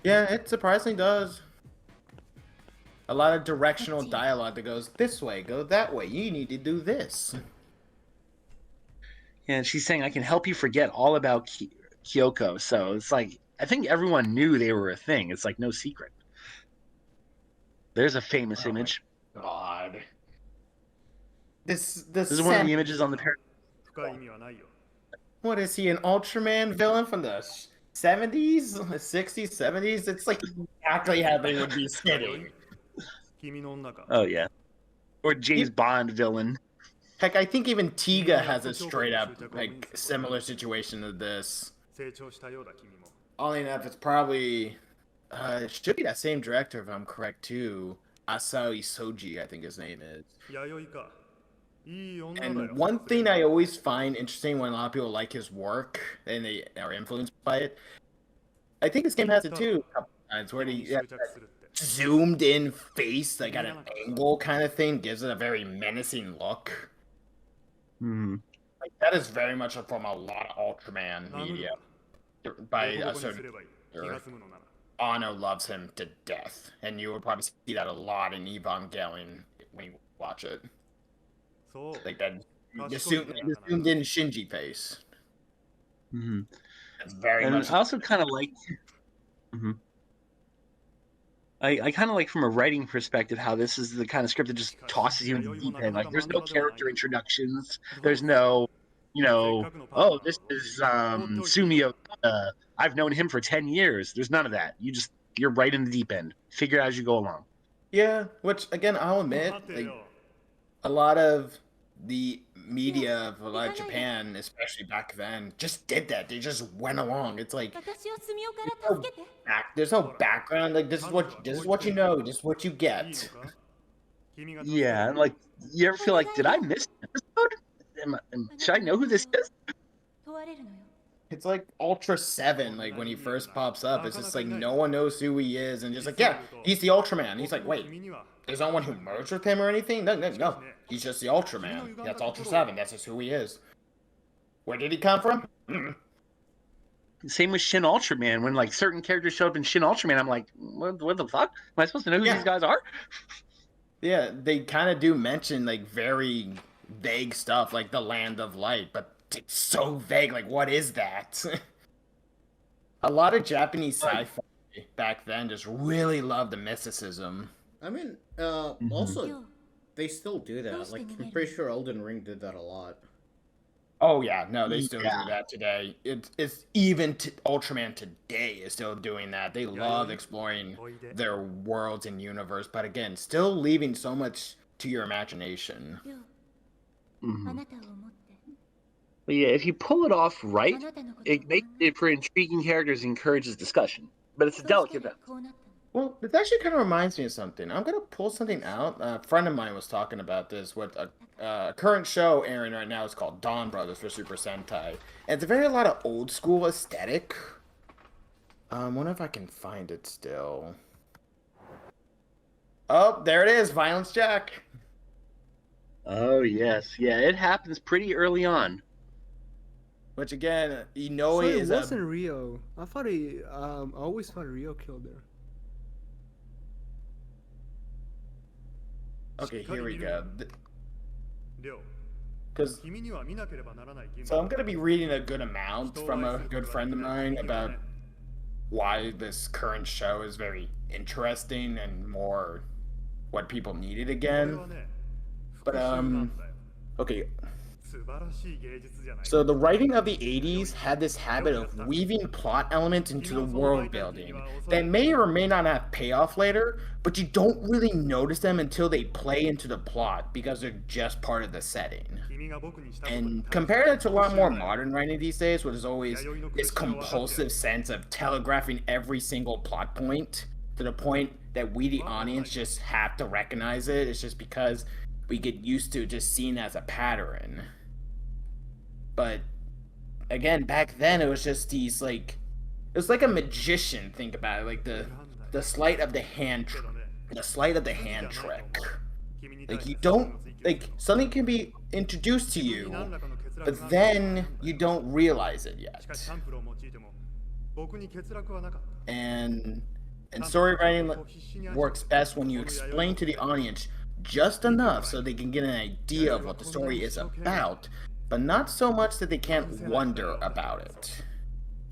Yeah, it surprisingly does. A lot of directional dialogue that goes this way, go that way. You need to do this. Yeah, and she's saying, I can help you forget all about Kyoko. So it's like, I think everyone knew they were a thing. It's like no secret. There's a famous image. God. This is one of the images on the parent. 深い意味はないよ。 What is he, an Ultraman villain from the 70s, 60s, 70s? It's like exactly how they would be sitting. 君の女か。 Oh, yeah. Or James Bond villain. Heck, I think even Tiga has a straight up, like, similar situation to this. 成長したようだ君も。 Only enough, it's probably, it should be that same director if I'm correct too. Asahi Soji, I think his name is. 弥生か。いい女だよ。 And one thing I always find interesting when a lot of people like his work and they are influenced by it, I think this game has it too. A couple times where he 執着するって。 zoomed in face, like at an angle kind of thing, gives it a very menacing look. Hmm. Like, that is very much from a lot of Ultraman media. By ど a こにす certain ればいい気が済むのなら。 Ano loves him to death, and you will probably see that a lot in Evangelion when you watch it. そう。 Like that, the zoomed in Shinji face. Hmm. It's very And much. I also kind of like. Mhm. I kind of like from a writing perspective how this is the kind of script that just tosses you into the deep end. Like, there's no character introductions. There's no, oh, this is Sumio. I've known him for 10 years. There's none of that. You're right in the deep end. Figure it out as you go along. Yeah, which again, I'll admit, like, a lot of the media of a lot of Japan, especially back then, just did that. They just went along. It's like there's no background. Like this is what you know. This is what you いい get. のか君が助けて Yeah, and like, you ever feel like, did I miss an episode? Should I know who this is? 問われるのよ It's like Ultra 7, like when he first pops up, it's just like no one knows who he is, and just like, yeah, he's the Ultraman. He's like, wait, 君には there's no one who merged with him or anything? No. He's just the Ultraman. That's Ultra 7. That's just who he is. Where did he come from? Same with Shin Ultraman. When like certain characters show up in Shin Ultraman, I'm like, what the fuck? Am I supposed to know who Yeah. these guys are? Yeah, they kind of do mention like very vague stuff, like the Land of Light, but it's so vague. Like, what is that? A lot of Japanese sci-fi back then just really loved the mysticism. I mean, also, they still do that. Like, I'm pretty sure Elden Ring did that a lot. Oh yeah, no, they still Yeah. do that today. It's even Ultraman today is still doing that. They love exploring their worlds and universe, but again, still leaving so much to your imagination. よ Mhm. あなたを思って But yeah, if you pull it off あ right, なたのことを it makes it for intriguing characters, encourages discussion. But it's a そうして delicate balance. こうなったの Well, it actually kind of reminds me of something. I'm gonna pull something out. A friend of mine was talking about this with a current show airing right now. It's called Dawn Brothers for Super Sentai, and it's a very lot of old school aesthetic. Wonder if I can find it still. Oh, there it is, Violence Jack. Oh yes, yeah, it happens pretty early on. Which again, So Inoue it is wasn't a Rio. I thought I always thought Rio killed her. okay. Here we go. りょう Because 君には見なければならない義務 so I'm gonna be reading a good amount from a good friend of mine about why this current show is very interesting and more what people needed これ again. はね But 復讐なんだよ Okay, 素晴らしい芸術じゃない so the writing of the 80s had this habit of weaving plot elements into the world building that may or may not have payoff later, but you don't really notice them until they play into the plot because they're just part of the setting. 君が僕にしたことに And 対して compare that to a lot more modern writing these days, where there's always this compulsive sense of telegraphing every single plot point to the point that we, the audience, just have to recognize it. It's just because we get used to just seeing it as a pattern. But again, back then it was just these like, it was like a magician. Think about it, like the the sleight of the hand trick. Like you don't like something can be introduced to you, but then you don't realize it yet. And story writing works best when you explain to the audience just enough so they can get an idea of what the story is about, but not so much that they can't wonder about it.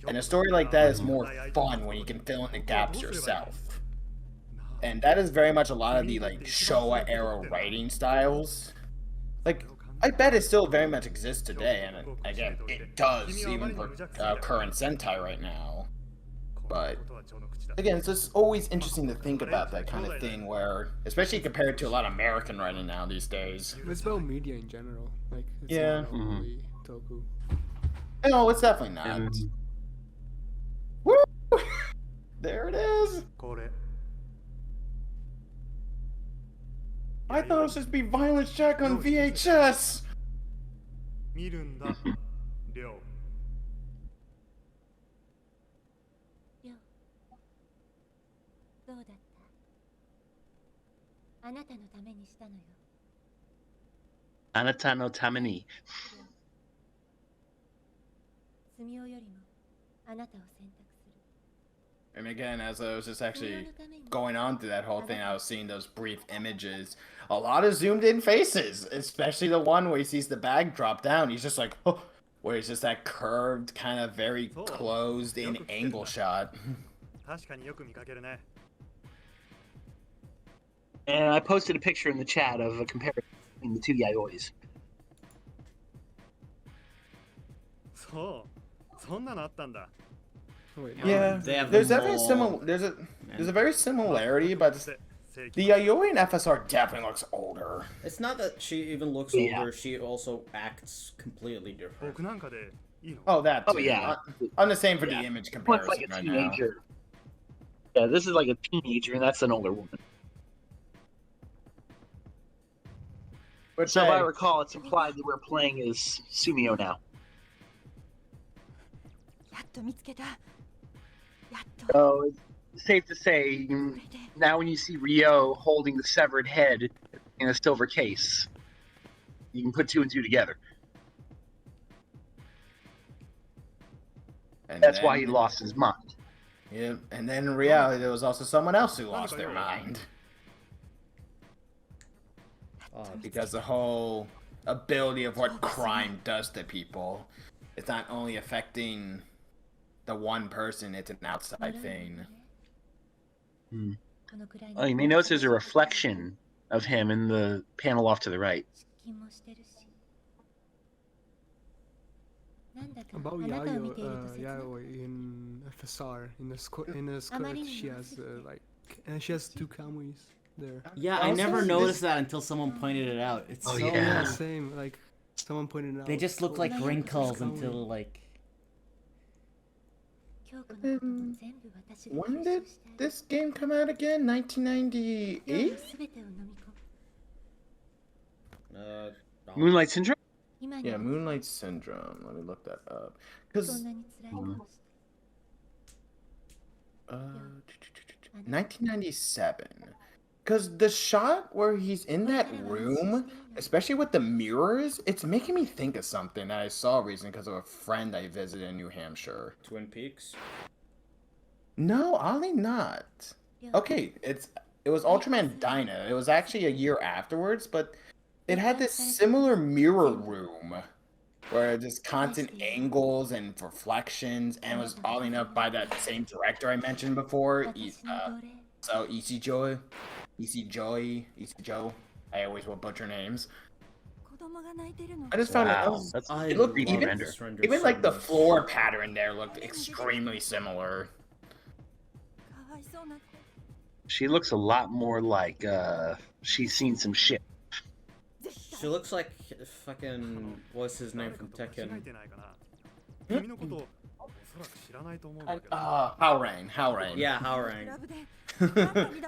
And a story like that is more fun when you can fill in the gaps yourself. And that is very much a lot of the like Showa era writing styles. Like, I bet it still very much exists today, and again, it does even for current Sentai right now. But again, it's just always interesting to think about that kind of thing, where, especially compared to a lot of American writing now these days. It's about media in general. Like, it's Yeah. not only Toku. No, it's definitely not. Woo! There it is. I thought it was just be Violence Jack on VHS. 見るんだりょうりょうどうだったあなたのためにしたのよ Anata no tameni. スミオよりもあなたを選択する And again, as I was just actually going on through that whole thing, I was seeing those brief images. A lot of zoomed in faces, especially the one where he sees the bag drop down. He's just like, oh, where it's just that curved, kind of very closed in angle shot. 確かによく見かけるね And I posted a picture in the chat of a comparison between the two yaois. そうそんなのあったんだ Oh, wait, Yeah, They have there's them definitely all- similar. There's a very similarity, but the Yayoi in FSR definitely looks older. It's not that she even looks Yeah. older, she also acts completely different. 僕なんかでいいの Oh, that. Oh too. yeah, I'm the same for the Yeah. image looks comparison like a right now. teenager. Yeah, this is like a teenager, and that's an older woman. But So if I recall, it's implied that we're playing as Sumio now. やっと見つけたやっと So it's safe to say, これで now when you see Ryo holding the severed head in a silver case, you can put two and two together. And That's why he then- lost his mind. Yeah, and then in reality, there was also someone else who lost their mind. Because the whole ability of what crime does to people, it's not only affecting the one person, it's an outside thing. このくらい Oh, you may notice there's a reflection of him in the panel off to the right. 出勤もしてるしなんだか About あなたを見ていると切なく Yaoi in FSR in the skirt she has like she has two kamuis there. Yeah, I Also, never this- noticed that until someone pointed it out. It's Oh, so yeah. Same, like someone pointed it out. They just look like Oh, wrinkles Kamui. until like 京子のことも全部私が When 吸 did 収して this game come out again? 量の 1998? 全てを飲み込む Moonlight Syndrome? 今に Yeah, も Moonlight Syndrome. Let me look that up. そ Because んなに辛い顔して 1997. Because the shot where he's in that room, especially with the mirrors, it's making me think of something that I saw recently because of a friend I visited in New Hampshire. Twin Peaks. No, oddly not. Okay, it was Ultraman Dyna. It was actually a year afterwards, but it had this similar mirror room where just constant angles and reflections, and it was oddly enough by that same director I mentioned before. 私の奴隷 So Ichijo. I always will butcher names. 子供が泣いてるの I just found Wow, it. that's I It looked creepy even- render. this render Even so like the much. floor pattern there looked extremely similar. かわいそうな子 She looks a lot more like she's seen some shit. She looks like fucking what's his name from 間違え Tekken? てないかな君のことおそらく知らないと思うんだけど Howrain. Yeah, ク Howrain. ラブで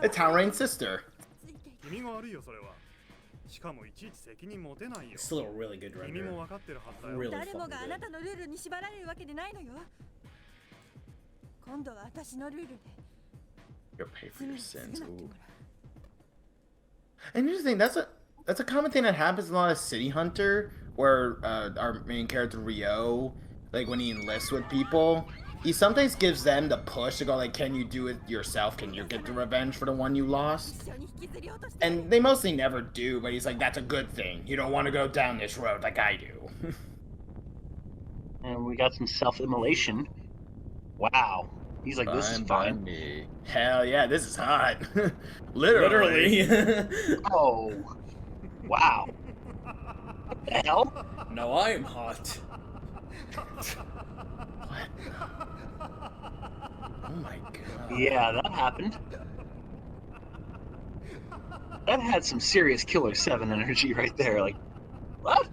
It's Howrain's sister. ついていて君が悪いよそれはしかもいちいち責任持てないよ It's still a really good 君も render. 分かってるはずだよ Really 誰も fucking があな good. たのルールに縛られるわけでないのよ今度は私のルールで You'll pay for your sins. Ooh. And interesting, that's a common thing that happens in a lot of City Hunter, where our main character Ryo, like when he enlists with people, he sometimes gives them the push to go like, can you do it yourself? Can you get the revenge for the one you lost? And they mostly never do, but he's like, that's a good thing. You don't want to go down this road like I do. And we got some self-immolation. Wow. He's like, this is fine. Me. Hell yeah, this is hot. Literally. Oh. Wow. What the hell? No, I'm hot. What? Oh my god. Yeah, that happened. That had some serious Killer 7 energy right there. Like, what?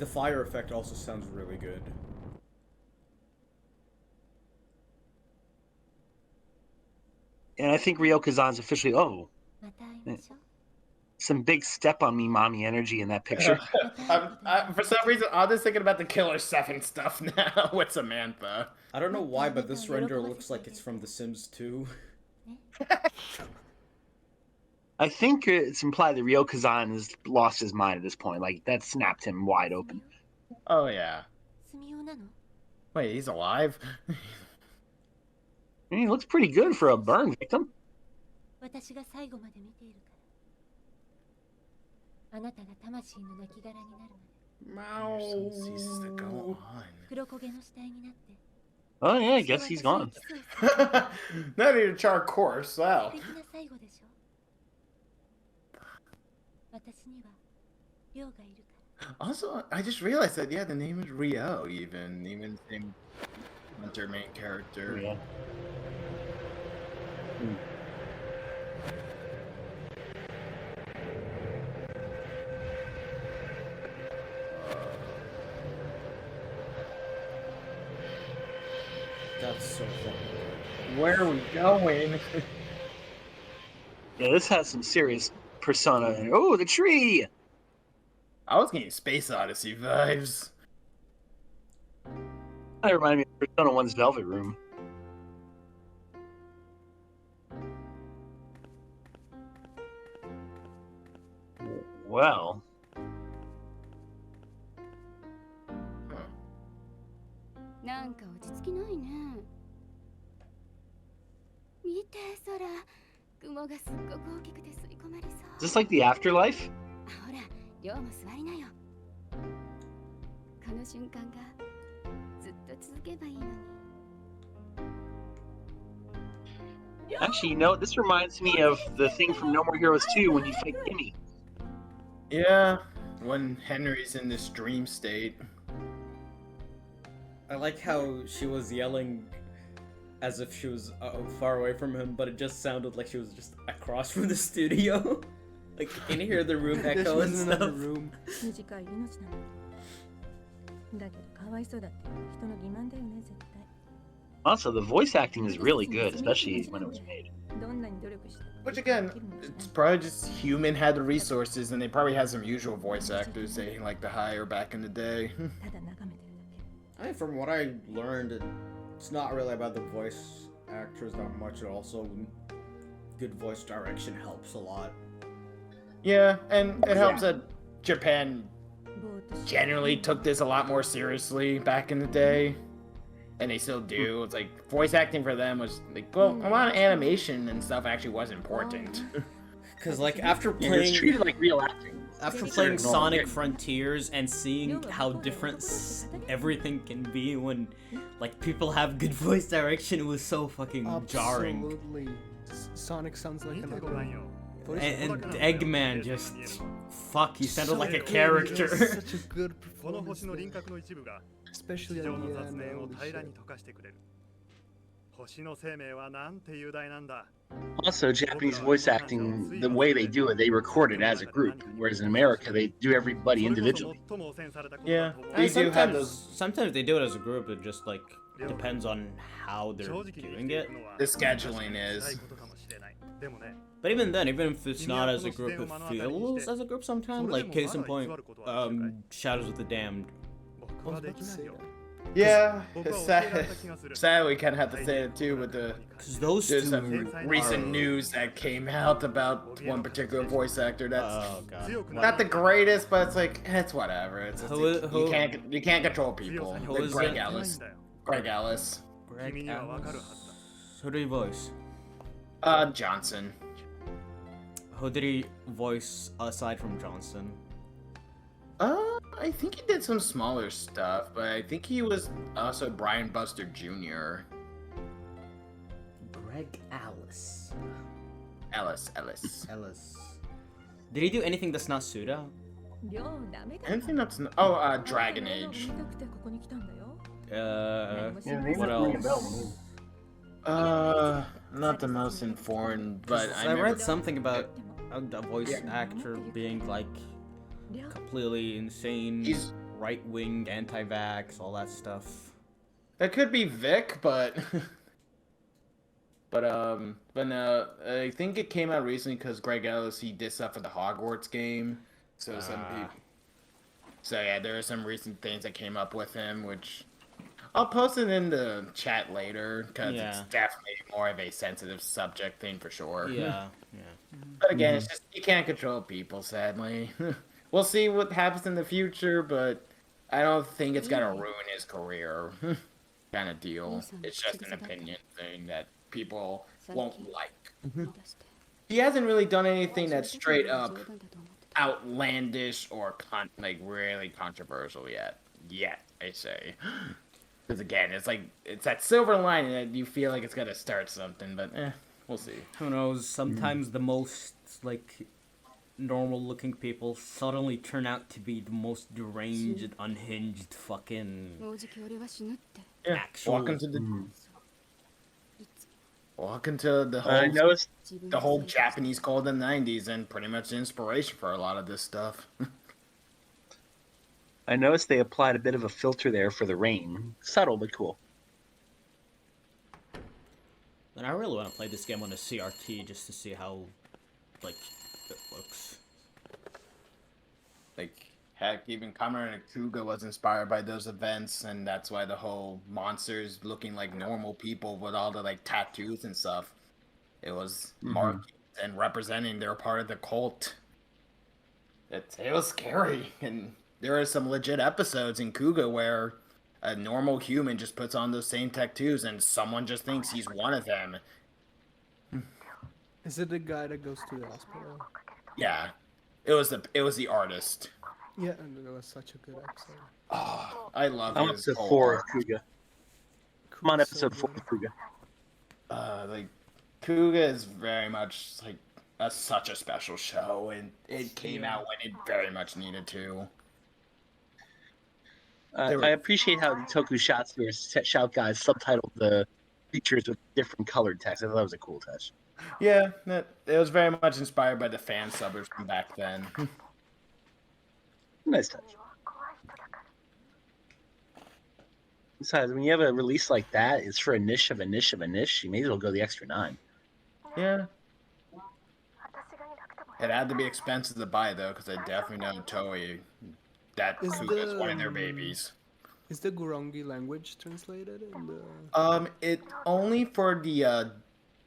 The fire effect also sounds really good. And I think Ryo Kazan's officially, some big step on me mommy energy in that picture. For some reason, I'm just thinking about the Killer 7 stuff now with Samantha. I don't know why, but this render looks like it's from The Sims 2. I think it's implied that Ryo Kazan has lost his mind at this point. Like, that snapped him wide open. Oh, yeah. Wait, he's alive? He looks pretty good for a burn victim. Mow. Ceases to go on. Oh yeah, I guess he's gone. Not even a char course, wow. Also, I just realized that, yeah, the name is Ryo, even the same Hunter main character. Yeah. That's so funny. Where are we going? Yeah, this has some serious persona. Oh, the tree! I was getting Space Odyssey vibes. That reminded me of Persona 1's Velvet Room. Well. Is this like the afterlife? Actually, you know, this reminds me of the thing from No More Heroes 2 when you fight Kimmy. Yeah, when Henry's in this dream state. I like how she was yelling as if she was far away from him, but it just sounded like she was just across from the studio. Like, can you hear the room echo and stuff? Room. Also, the voice acting is really good, especially when it was made. Which again, it's probably just human had the resources, and they probably had some usual voice actors they like to hire back in the day. I mean, from what I learned, it's not really about the voice actors that much. It also, good voice direction helps a lot. Yeah, and it helps that Japan generally took this a lot more seriously back in the day. And they still do. It's like, voice acting for them was, like, well, a lot of animation and stuff actually was important. Because, like, after Yeah, playing... it's treated like real acting. After playing Sonic Frontiers and seeing how different everything can be when, like, people have good voice direction, it was so fucking jarring. Absolutely. Sonic sounds like an And Eggman just... Fuck, he sounded like a character. Such a good この performance. 星の輪郭の一部が Especially 地 at 上の the 雑 end. 念を Holy 平らに shit. 溶かしてくれる星の生命はなんて雄大なんだ Also, Japanese voice acting, the way they do it, they record it as a group, whereas in America, they do everybody それこそ individually. 最も汚染されたこと Yeah. だと思う They do have Sometimes they do it as a group, it just, like, depends on how they're 正直に生き doing てい it. くのは The scheduling 辛い is. ことかもしれないでもね But even then, even if it's not as a group, it feels as a group sometimes. Like, case in point, Shadows of the Damned. 僕はできないよ Yeah,僕はit's 教えられ sad. た気がする Sad we kind of have to say it too with the Because those there's two some recent are- news that came out about one particular voice actor that's Oh god. 強くな not the greatest, but it's like it's whatever. It's just, Who- you can't control people. Who Like is Greg it? Ellis. だよ Greg Ellis. Greg 君にはわかるはずだ Who did he voice? Johnson. Who did he voice aside from Johnson? I think he did some smaller stuff, but I think he was also Brian Buster Jr. Greg Ellis. Ellis. Ellis. Did he do anything that's not Suda? Anything that's Dragon Age. What else? Not the most informed, but I read something about a voice actor being like completely insane, He's- right-wing, anti-vax, all that stuff. That could be Vic, but but no, I think it came out recently because Greg Ellis he did stuff for the Hogwarts game, so some people. So yeah, there are some recent things that came up with him, which I'll post it in the chat later because it's Yeah. definitely more of a sensitive subject thing for sure. Yeah. But again, it's just you can't control people, sadly. We'll see what happens in the future, but I don't think it's gonna ruin his career. Kind of deal. It's just an opinion thing that people won't like. He hasn't really done anything that's straight up outlandish or really controversial yet. I say. Because again, it's that silver lining that you feel like it's gonna start something, but we'll see. Who knows? Sometimes the most like normal-looking people suddenly turn out to be the most deranged, unhinged, fucking Yeah, actual. welcome to the I whole noticed. the whole Japanese code of the 90s and pretty much the inspiration for a lot of this stuff. I noticed they applied a bit of a filter there for the rain. Subtle but cool. And I really want to play this game on a CRT just to see how, like, it looks. Like, heck, even Kamen and Kuga was inspired by those events, and that's why the whole monsters looking like normal people with all the, like, tattoos and stuff. It was marked and representing they're part of the cult. It was scary, and there are some legit episodes in Kuga where a normal human just puts on those same tattoos, and someone just thinks he's one of them. Is it the guy that goes to the hospital? Yeah, it was the artist. Yeah, and it was such a good episode. Oh, I love I'm his episode whole 4 of arc. Kuga. I'm on So episode 4 good. of Kuga. Like Kuga is very much like such a special show, and it came out when it very much needed to. They were- I appreciate how the Tokusatsu or Shout guys subtitled the features with different colored text. I thought that was a cool touch. Yeah, it was very much inspired by the fan subbers from back then. Nice touch. Besides, when you have a release like that, it's for a niche of a niche of a niche. You may as well go the extra 9. Yeah. It had to be expensive to buy though, because I definitely know Toei that Is Kuga is the, one of their babies. Is the Gurongi language translated in the? It only for the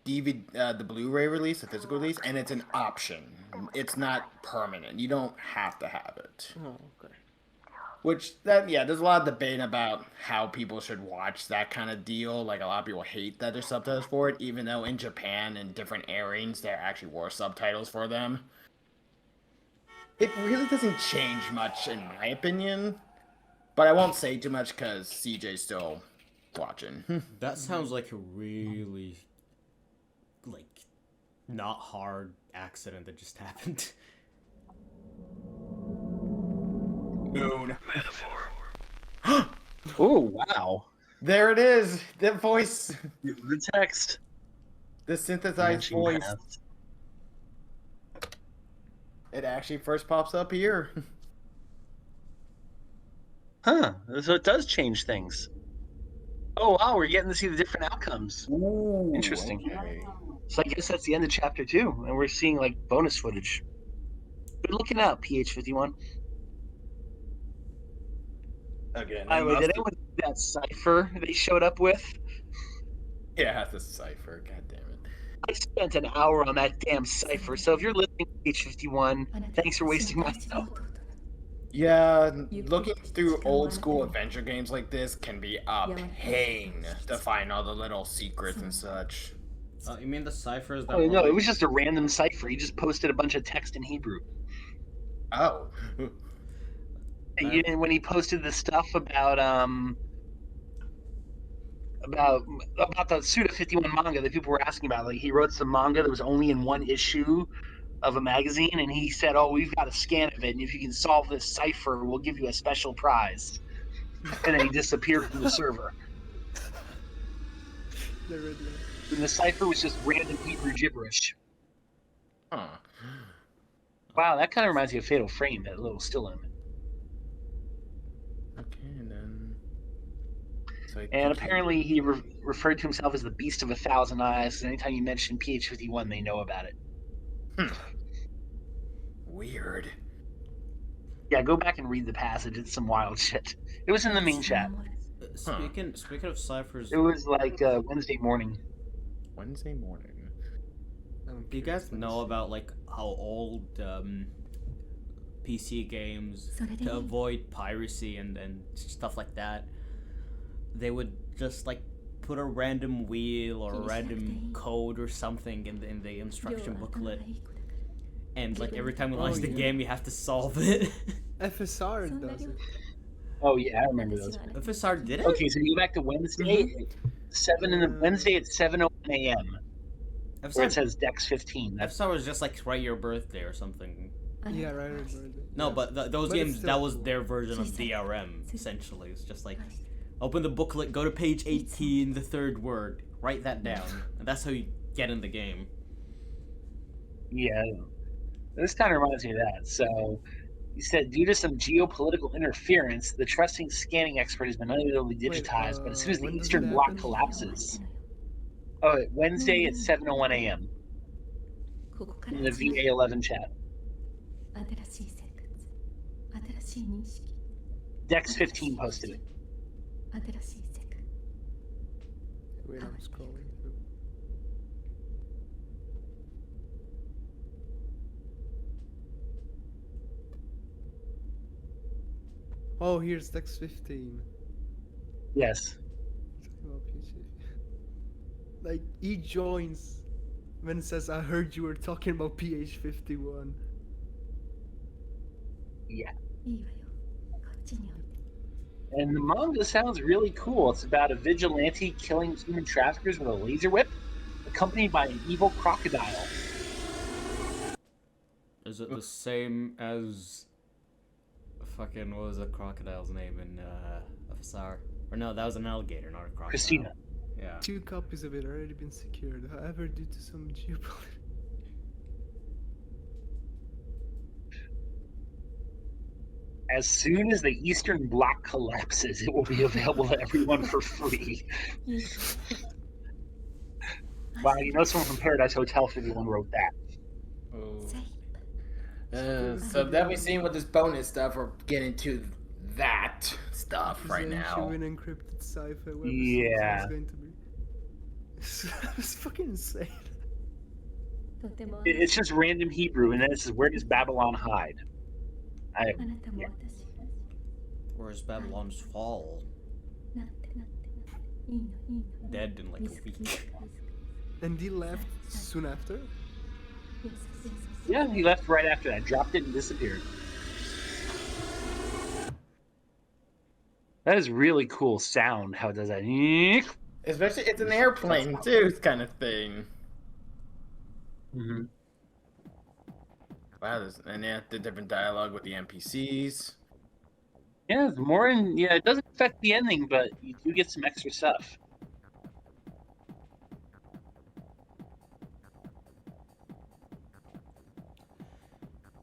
DVD, the Blu-ray release, the physical release, and it's an option. It's not permanent. You don't have to have it. Oh, okay. There's a lot of debate about how people should watch that kind of deal. Like, a lot of people hate that there's subtitles for it, even though in Japan and different airings there actually were subtitles for them. It really doesn't change much, in my opinion. But I won't say too much because CJ's still watching. That sounds like a really, like, not hard accident that just happened. Moon. Oh, wow. There it is! The voice! The text. The synthesized Matching voice. paths. It actually first pops up here. Huh. So it does change things. Oh, wow. We're getting to see the different outcomes. Ooh, Interesting. okay. So I guess that's the end of chapter 2. And we're seeing, like, bonus footage. Good looking out, PH51. Again, By the way, did anyone that cipher they showed up with. Yeah, the cipher. God damn it. I spent an hour on that damn cipher, so if you're listening to H51, thanks for wasting my time. Yeah, looking through old school adventure games like this can be a pain to find all the little secrets and such. You mean the ciphers that Oh, were no, like... it was just a random cipher. He just posted a bunch of text in Hebrew. Oh. And when he posted the stuff about the Suda51 manga that people were asking about, like he wrote some manga that was only in one issue of a magazine, and he said, "Oh, we've got a scan of it, and if you can solve this cipher, we'll give you a special prize." And then he disappeared from the server. And the cipher was just random Hebrew gibberish. Huh. Wow, that kind of reminds me of Fatal Frame, that little still image. Okay, and then... So And apparently he referred to himself as the Beast of 1,000 Eyes. So anytime you mention PH51, they know about it. Weird. Yeah, go back and read the passage. It's some wild shit. It was in the main chat. Speaking of ciphers, It was like Wednesday morning. Wednesday morning. do you guys know about like how old PC games, to avoid piracy and stuff like that, they would just like put a random wheel or a random code or something in the instruction booklet, and like every time you launch the game you have to solve it. FSR does it. Oh yeah, I remember those. FSR did it? Okay, so you go back to Wednesday, Wednesday at 7:01 a.m. where it says Dex 15. That's FSR was just like write your birthday or something. Yeah, right. No, but those But it's games, still that was cool. their version of DRM, essentially. It's just like, open the booklet, go to page 18, the third word, write that down, and that's how you get in the game. Yeah. This kind of reminds me of that. So, he said, due to some geopolitical interference, the trusting scanning expert has been unable to be digitized, but as soon as the when does Eastern it Bloc happen? collapses... Oh, Wednesday at 7:01 a.m. in the VA11 chat. Dex 15 posted it. Wait, I'm scrolling through. Oh, here's Dex 15. Yes. Talking about PC. Like, he joins when it says, I heard you were talking about PH51. Yeah. And the manga sounds really cool. It's about a vigilante killing human traffickers with a laser whip, accompanied by an evil crocodile. Is it the same as fucking, what was the crocodile's name in FSR? Or no, that was an alligator, not a crocodile. Christina. Yeah. 2 copies of it already been secured, however, due to some geopolitical... As soon as the Eastern Bloc collapses, it will be available to everyone for free. Wow, you know someone from Paradise Hotel 51 wrote that. So definitely seeing what this bonus stuff, we're getting to that stuff right now. An encrypted sci-fi web Yeah. is going to be... It's fucking insane. It's just random Hebrew, and then it says, where does Babylon hide? Yeah. Where's Babylon's Fall? Dead in like a week. And he left soon after? Yeah, he left right after that. Dropped it and disappeared. That is really cool sound, how it does that. Especially, it's an airplane too, kind of thing. Mm-hmm. Wow, and yeah, the different dialogue with the NPCs. Yeah, more in, yeah, it doesn't affect the ending, but you do get some extra stuff.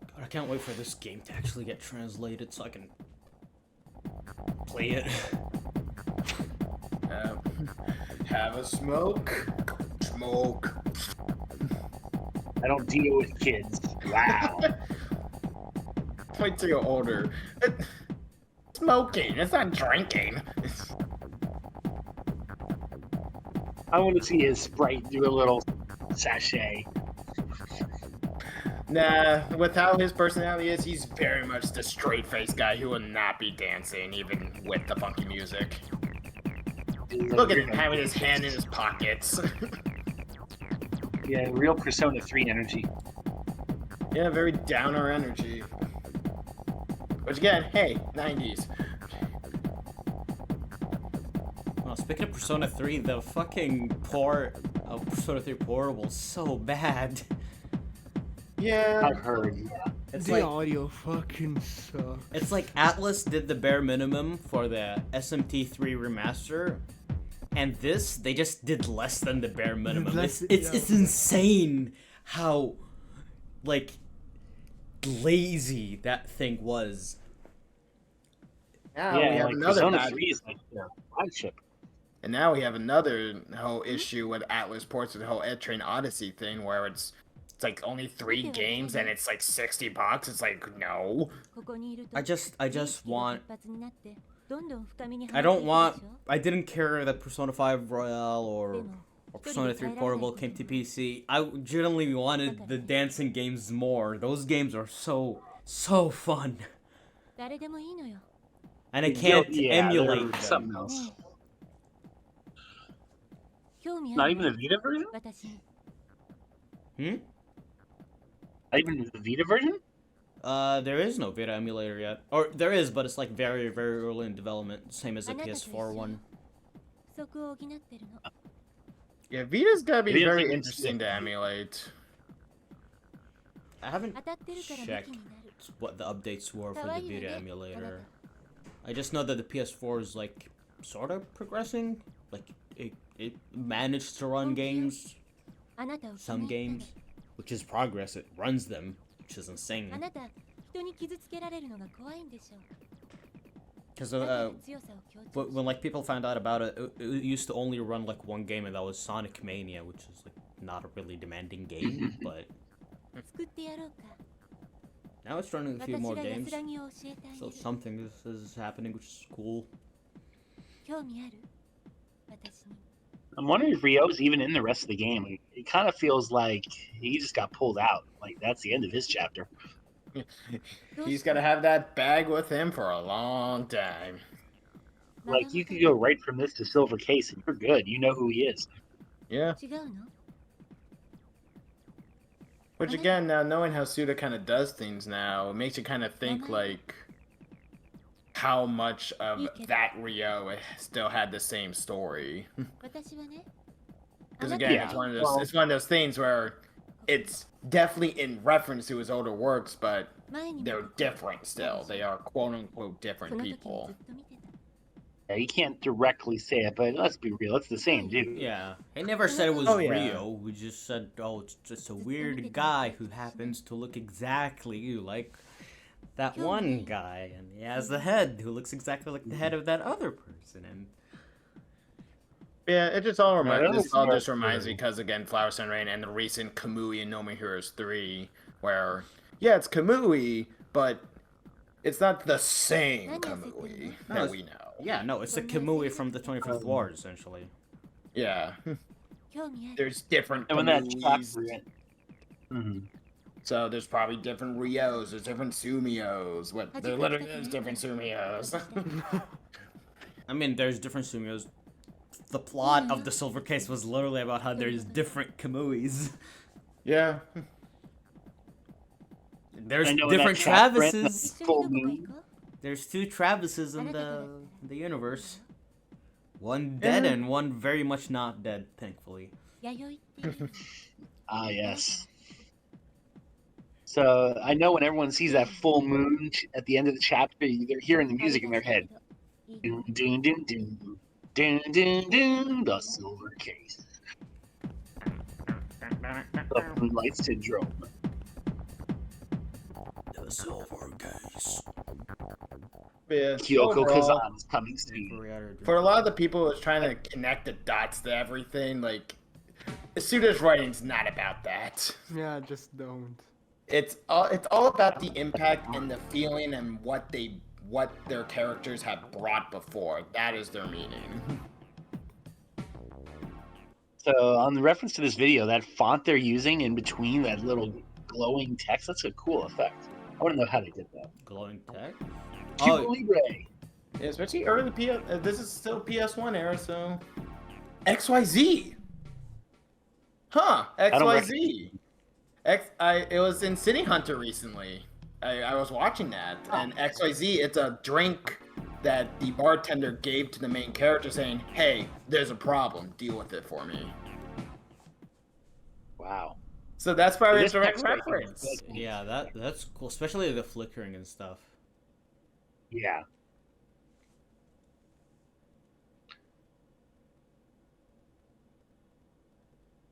God, I can't wait for this game to actually get translated so I can play it. Have a smoke. Smoke. I don't deal with kids. Wow. Wait till you're older. Smoking, it's not drinking. I want to see his sprite do a little sachet. Nah, with how his personality is, he's very much the straight-faced guy who will not be dancing, even with the funky music. Look at him having his hand in his pockets. Yeah, real Persona 3 energy. Yeah, very downer energy. Which again, hey, 90s. Well, speaking of Persona 3, the fucking port of Persona 3 Portable is so bad. Yeah. I've heard. It's The like audio fucking sucks. it's like Atlas did the bare minimum for the SMT3 remaster, and this they just did less than the bare minimum. It's insane how like lazy that thing was. Now we have like another Persona bad 3 is like their flagship. And now we have another whole issue with Atlas ports with the whole Ed Train Odyssey thing, where it's like only 3 games and it's like $60. It's like no. I just want. I don't want. I didn't care that Persona 5 Royale or Persona 3 Portable came to PC. I generally wanted the dancing games more. Those games are so fun. And I can't emulate they're them. something else. Not even the Vita version? Hmm? Not even the Vita version? There is no Vita emulator yet. Or there is, but it's like very, very early in development. Same as the PS4 one. Yeah, Vita's gotta be Vita's very like interesting to emulate. I haven't checked what the updates were for the Vita emulator. I just know that the PS4 is like sort of progressing. Like it managed to run games, some games, which is progress. It runs them, which is insane. Because but when like people found out about it, it used to only run like one game, and that was Sonic Mania, which is like not a really demanding game, but now it's running a few more games, so something is happening, which is cool. I'm wondering if Ryo's even in the rest of the game. Like, it kind of feels like he just got pulled out. Like that's the end of his chapter. He's gonna have that bag with him for a long time. Like you could go right from this to Silver Case and you're good. You know who he is. Yeah. Which again, now knowing how Suda kind of does things now, it makes you kind of think like how much of that Ryo still had the same story. Because again, Yeah, it's one of those things where it's definitely in reference to his older works, but they're different still. They are quote unquote different people. Yeah, you can't directly say it, but let's be real. It's the same dude. Yeah, I never said it was Oh, yeah. Ryo. We just said, oh, it's just a weird guy who happens to look exactly like that one guy, and he has a head who looks exactly like the head of that other person, and Yeah, it just all reminds. Yeah, This all just that's reminds me true. because again, Flower Sun Rain and the recent Kamui and No More Heroes 3, where yeah, it's Kamui, but it's not the same Kamui that we know. yeah, no, it's a Kamui from the 25th War, essentially. Yeah, there's different And when that Kamuis. chapter, Mhm. So there's probably different Ryos, there's different Sumios. What there literally is different Sumios. I mean, there's different Sumios. The plot of the Silver Case was literally about how there's different Kamuis. Yeah. There's I know in different that chapter, Travises. Full moon. There's 2 Travises in the universe. One dead and one very much not dead, thankfully. Ah, yes. So I know when everyone sees that full moon at the end of the chapter, they're hearing the music in their head. Dun, dun, dun, dun, dun, dun, dun, the Silver Case. The Moonlight Syndrome. The Silver Case. Yeah, Kyoko overall, Kazan is coming soon. for a lot of the people who's trying to connect the dots to everything, like Suda's writing's not about that. Yeah, just don't. It's all about the impact and the feeling and what their characters have brought before. That is their meaning. So on the reference to this video, that font they're using in between that little glowing text, that's a cool effect. I want to know how they did that. Glowing tech? Cuba Oh, Libre. Yeah, especially early PS. This is still PS1 era, so XYZ. Huh? don't XYZ. It was in City Hunter recently. I was watching that, and XYZ. It's a drink that the bartender gave to the main character, saying, "Hey, there's a problem. Deal with it for me." Wow. So that's probably a This direct text right here, reference. that's- yeah, that's cool, especially the flickering and stuff. Yeah.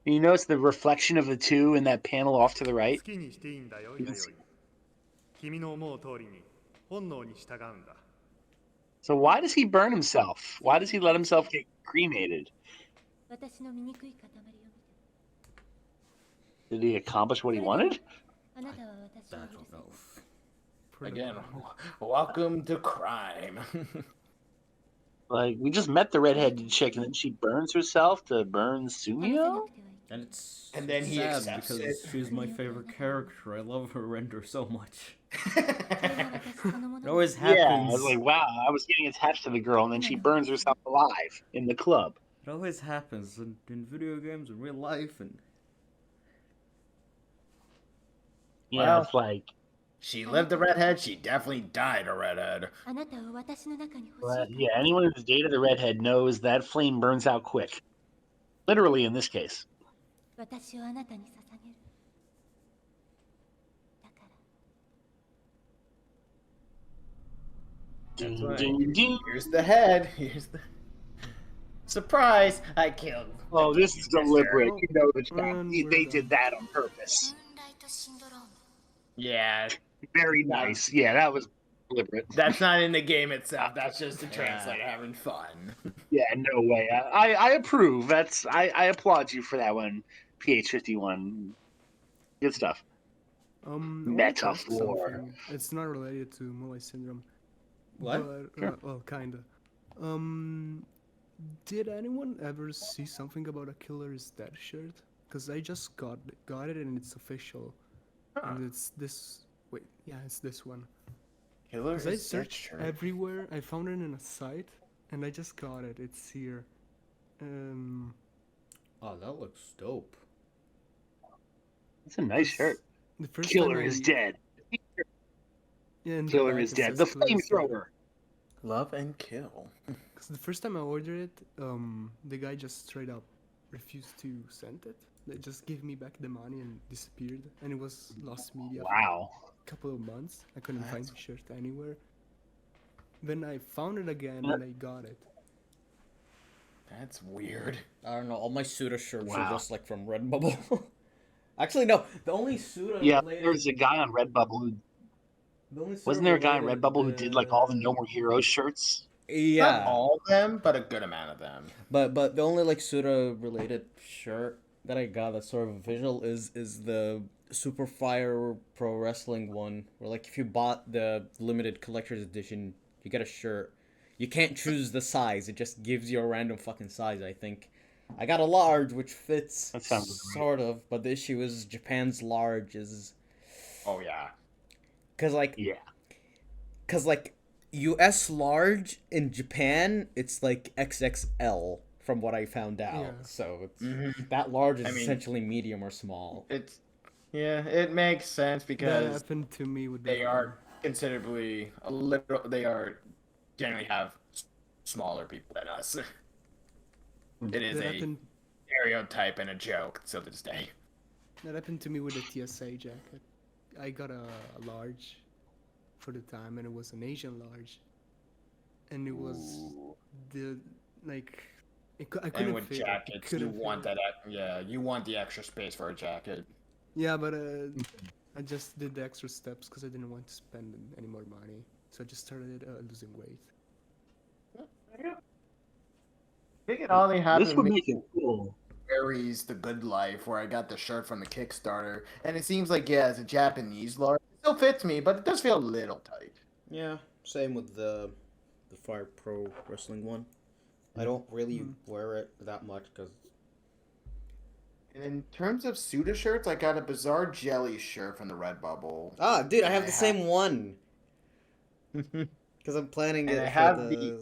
You notice the reflection of the two in that panel off to the right? 好きにしていいんだよ You can 弥生君の思う通りに本能に従うんだ So why does he burn himself? Why does he let himself get cremated? 私の醜い塊を見て Did he accomplish what he wanted? あなたは私 I を許 don't せ know. Again, welcome to crime. Like, we just met the redheaded chick and then she burns herself to burn 話せな Sumio? くてはいい And it's And then he sad accepts because it. she's my favorite character. I love her render so much. それが私そのも It の always Yeah, I happens. was like, wow, I was getting attached to the girl and then she burns herself alive in the club. It always happens in video games, in real life, and Yeah, Wow. it's like, She lived a redhead. She definitely died a redhead. あなたを私の中に欲し but い yeah, anyone who's dated the redhead knows that flame burns out quick. Literally in this case. 私をあなたに捧げるだから That's Ding, right. ding, ding. Here's the head. Here's the surprise. I killed. Oh, this is deliberate. You know the And they we're did done. that on purpose. Moonlight Syndrome. Yeah, Very nice. Yeah, that was deliberate. that's not in the game itself. That's just the translator having fun. Yeah, no way. I approve. That's I applaud you for that one, PH51. Good stuff. I wanted to ask Metaphor. something. It's not related to Moonlight Syndrome. What? But, Sure. well, kinda. Did anyone ever see something about a Killer is Dead shirt? Because I just got it and it's official. And it's this. Wait, yeah, it's this one. Killer Because I is searched everywhere. I found it in a site, and I just got it. It's here. oh, that looks dope. It's a nice shirt. The first Killer time is I- dead. Yeah, in the Killer back is it dead. says The Killer is Dead. flamethrower. Love and kill. Because the first time I ordered it, the guy just straight up refused to send it. They just gave me back the money and disappeared. And it was lost media Wow. for a couple of months. I couldn't find the shirt anywhere. Then I found it again Yeah. and I got it. That's weird. I don't know. All my Suda shirts Wow. are just like from Redbubble. Actually, no. The only Suda Yeah, related. there's a guy on Redbubble who the only Suda wasn't there a guy on related, Redbubble who did like all the No More Heroes shirts? Not Yeah, all of them, but a good amount of them. but the only like Suda related shirt that I got that's sort of visual is the Super Fire Pro Wrestling one, where like if you bought the limited collector's edition, you get a shirt. You can't choose the size; it just gives you a random fucking size. I think I got a large, which fits That sounds great. sort of, but the issue is Japan's large is Oh yeah. because like Yeah. US large in Japan, it's like XXL from what I found out. Yeah. So it's, Mhm. that large is I mean- essentially medium or small. It makes sense That because happened to me with they that are considerably they are generally have smaller people than us. It is That a happened, stereotype and a joke till this day. that happened to me with the TSA jacket. I got a large for the time, and it was an Asian large. And it was the like. I And couldn't with fit it. jackets, you Couldn't fit want it. that. You want the extra space for a jacket. Yeah, but I just did the extra steps because I didn't want to spend any more money. So I just started losing weight. I think it only happened This to would me make it cool. Aries The Good Life, where I got the shirt from the Kickstarter, and it seems like it's a Japanese large. It still fits me, but it does feel a little tight. Yeah, same with the Fire Pro Wrestling one. I don't really wear it that much because In terms of Suda shirts, I got a bizarre jelly shirt from the Redbubble. Ah, dude, I And have the same one. Because I'm planning And it I for have the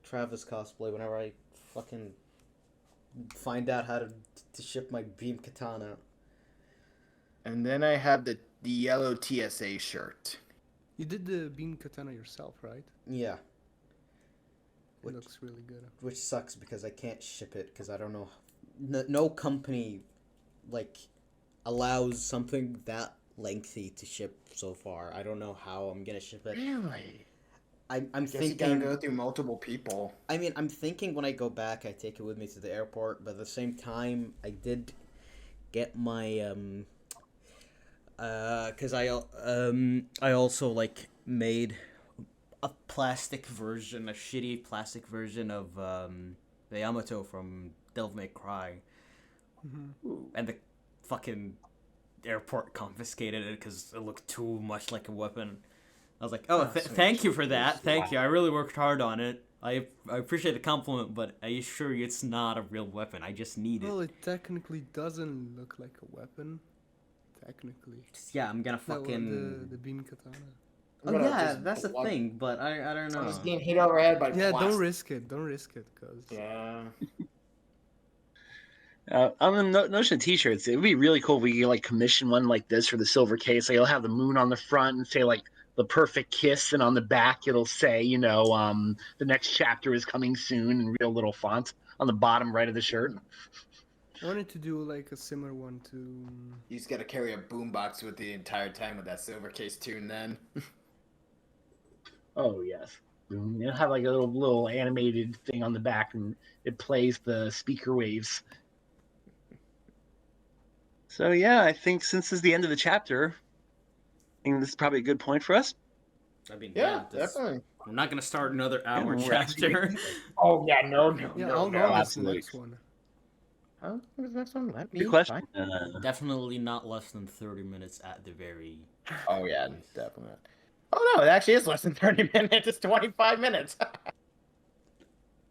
Travis cosplay whenever I fucking find out how to ship my beam katana. And then I have the yellow TSA shirt. You did the beam katana yourself, right? Yeah. It looks really good. Which sucks because I can't ship it because I don't know. No company, like, allows something that lengthy to ship so far. I don't know how I'm gonna ship it. Really? I'm Guess thinking. you gotta go through multiple people. I mean, I'm thinking when I go back, I take it with me to the airport. But at the same time, I did get my because I also like made a plastic version, a shitty plastic version of the Yamato from Devil May Cry, and the fucking airport confiscated it because it looked too much like a weapon. I was like, oh, thank you for that. Thank you. I really worked hard on it. I appreciate the compliment, but I assure you it's not a real weapon. I just need it. Well, it technically doesn't look like a weapon. Technically. Yeah, I'm gonna fucking... the beam katana. Oh yeah, that's the thing, but I don't know. I'm just getting hit over the head by Yeah, plastic. don't risk it. Don't risk it, cause. Yeah. On the notion of t-shirts, it would be really cool if we could like commission one like this for the silver case. Like, it'll have the moon on the front and say like the perfect kiss, and on the back it'll say, the next chapter is coming soon in real little font on the bottom right of the shirt. I wanted to do like a similar one to. You just gotta carry a boombox with the entire time with that silver case tune then. Oh yes, it'll have like a little animated thing on the back, and it plays the speaker waves. So yeah, I think since this is the end of the chapter, I think this is probably a good point for us. I mean, Yeah, definitely. I'm not gonna start another hour we're chapter. Oh yeah, no. Yeah, how long is the absolutely. next one? Huh? What was the next one? Let me Good question. Definitely not less than 30 minutes at the very... Oh yeah, definitely. Oh no, it actually is less than 30 minutes. It's 25 minutes.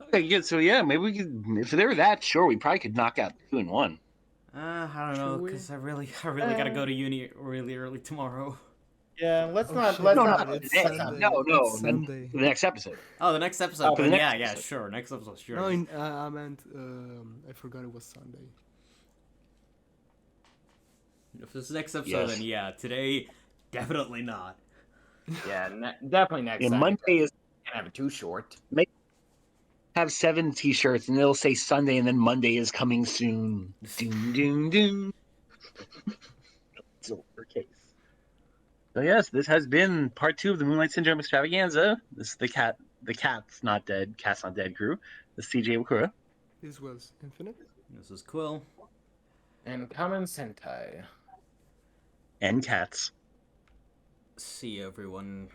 Okay, good. So yeah, maybe we could. If they were that, sure, we probably could knock out 2 in 1. I don't know, because I really gotta go to uni really early tomorrow. Yeah, let's Oh, not. shit. Let's No, not. not It's today. Sunday. No, It's then Sunday. the next episode. Oh, the next episode. for the next yeah, episode. sure. Next episode, sure. No, I meant I forgot it was Sunday. If it's next episode, Yes. then yeah. Today, definitely not. Yeah, definitely next. Yeah, time. Monday is Can't have it too short. have 7 t-shirts, and it'll say Sunday, and then Monday is coming soon. Doom, doom, doom. Silver case. So yes, this has been part 2 of the Moonlight Syndrome extravaganza. This is the Cat's Not Dead crew. The CJ Wakura. This was Infinite. This is Quill. And KamenSentai. And Cats. See you, everyone.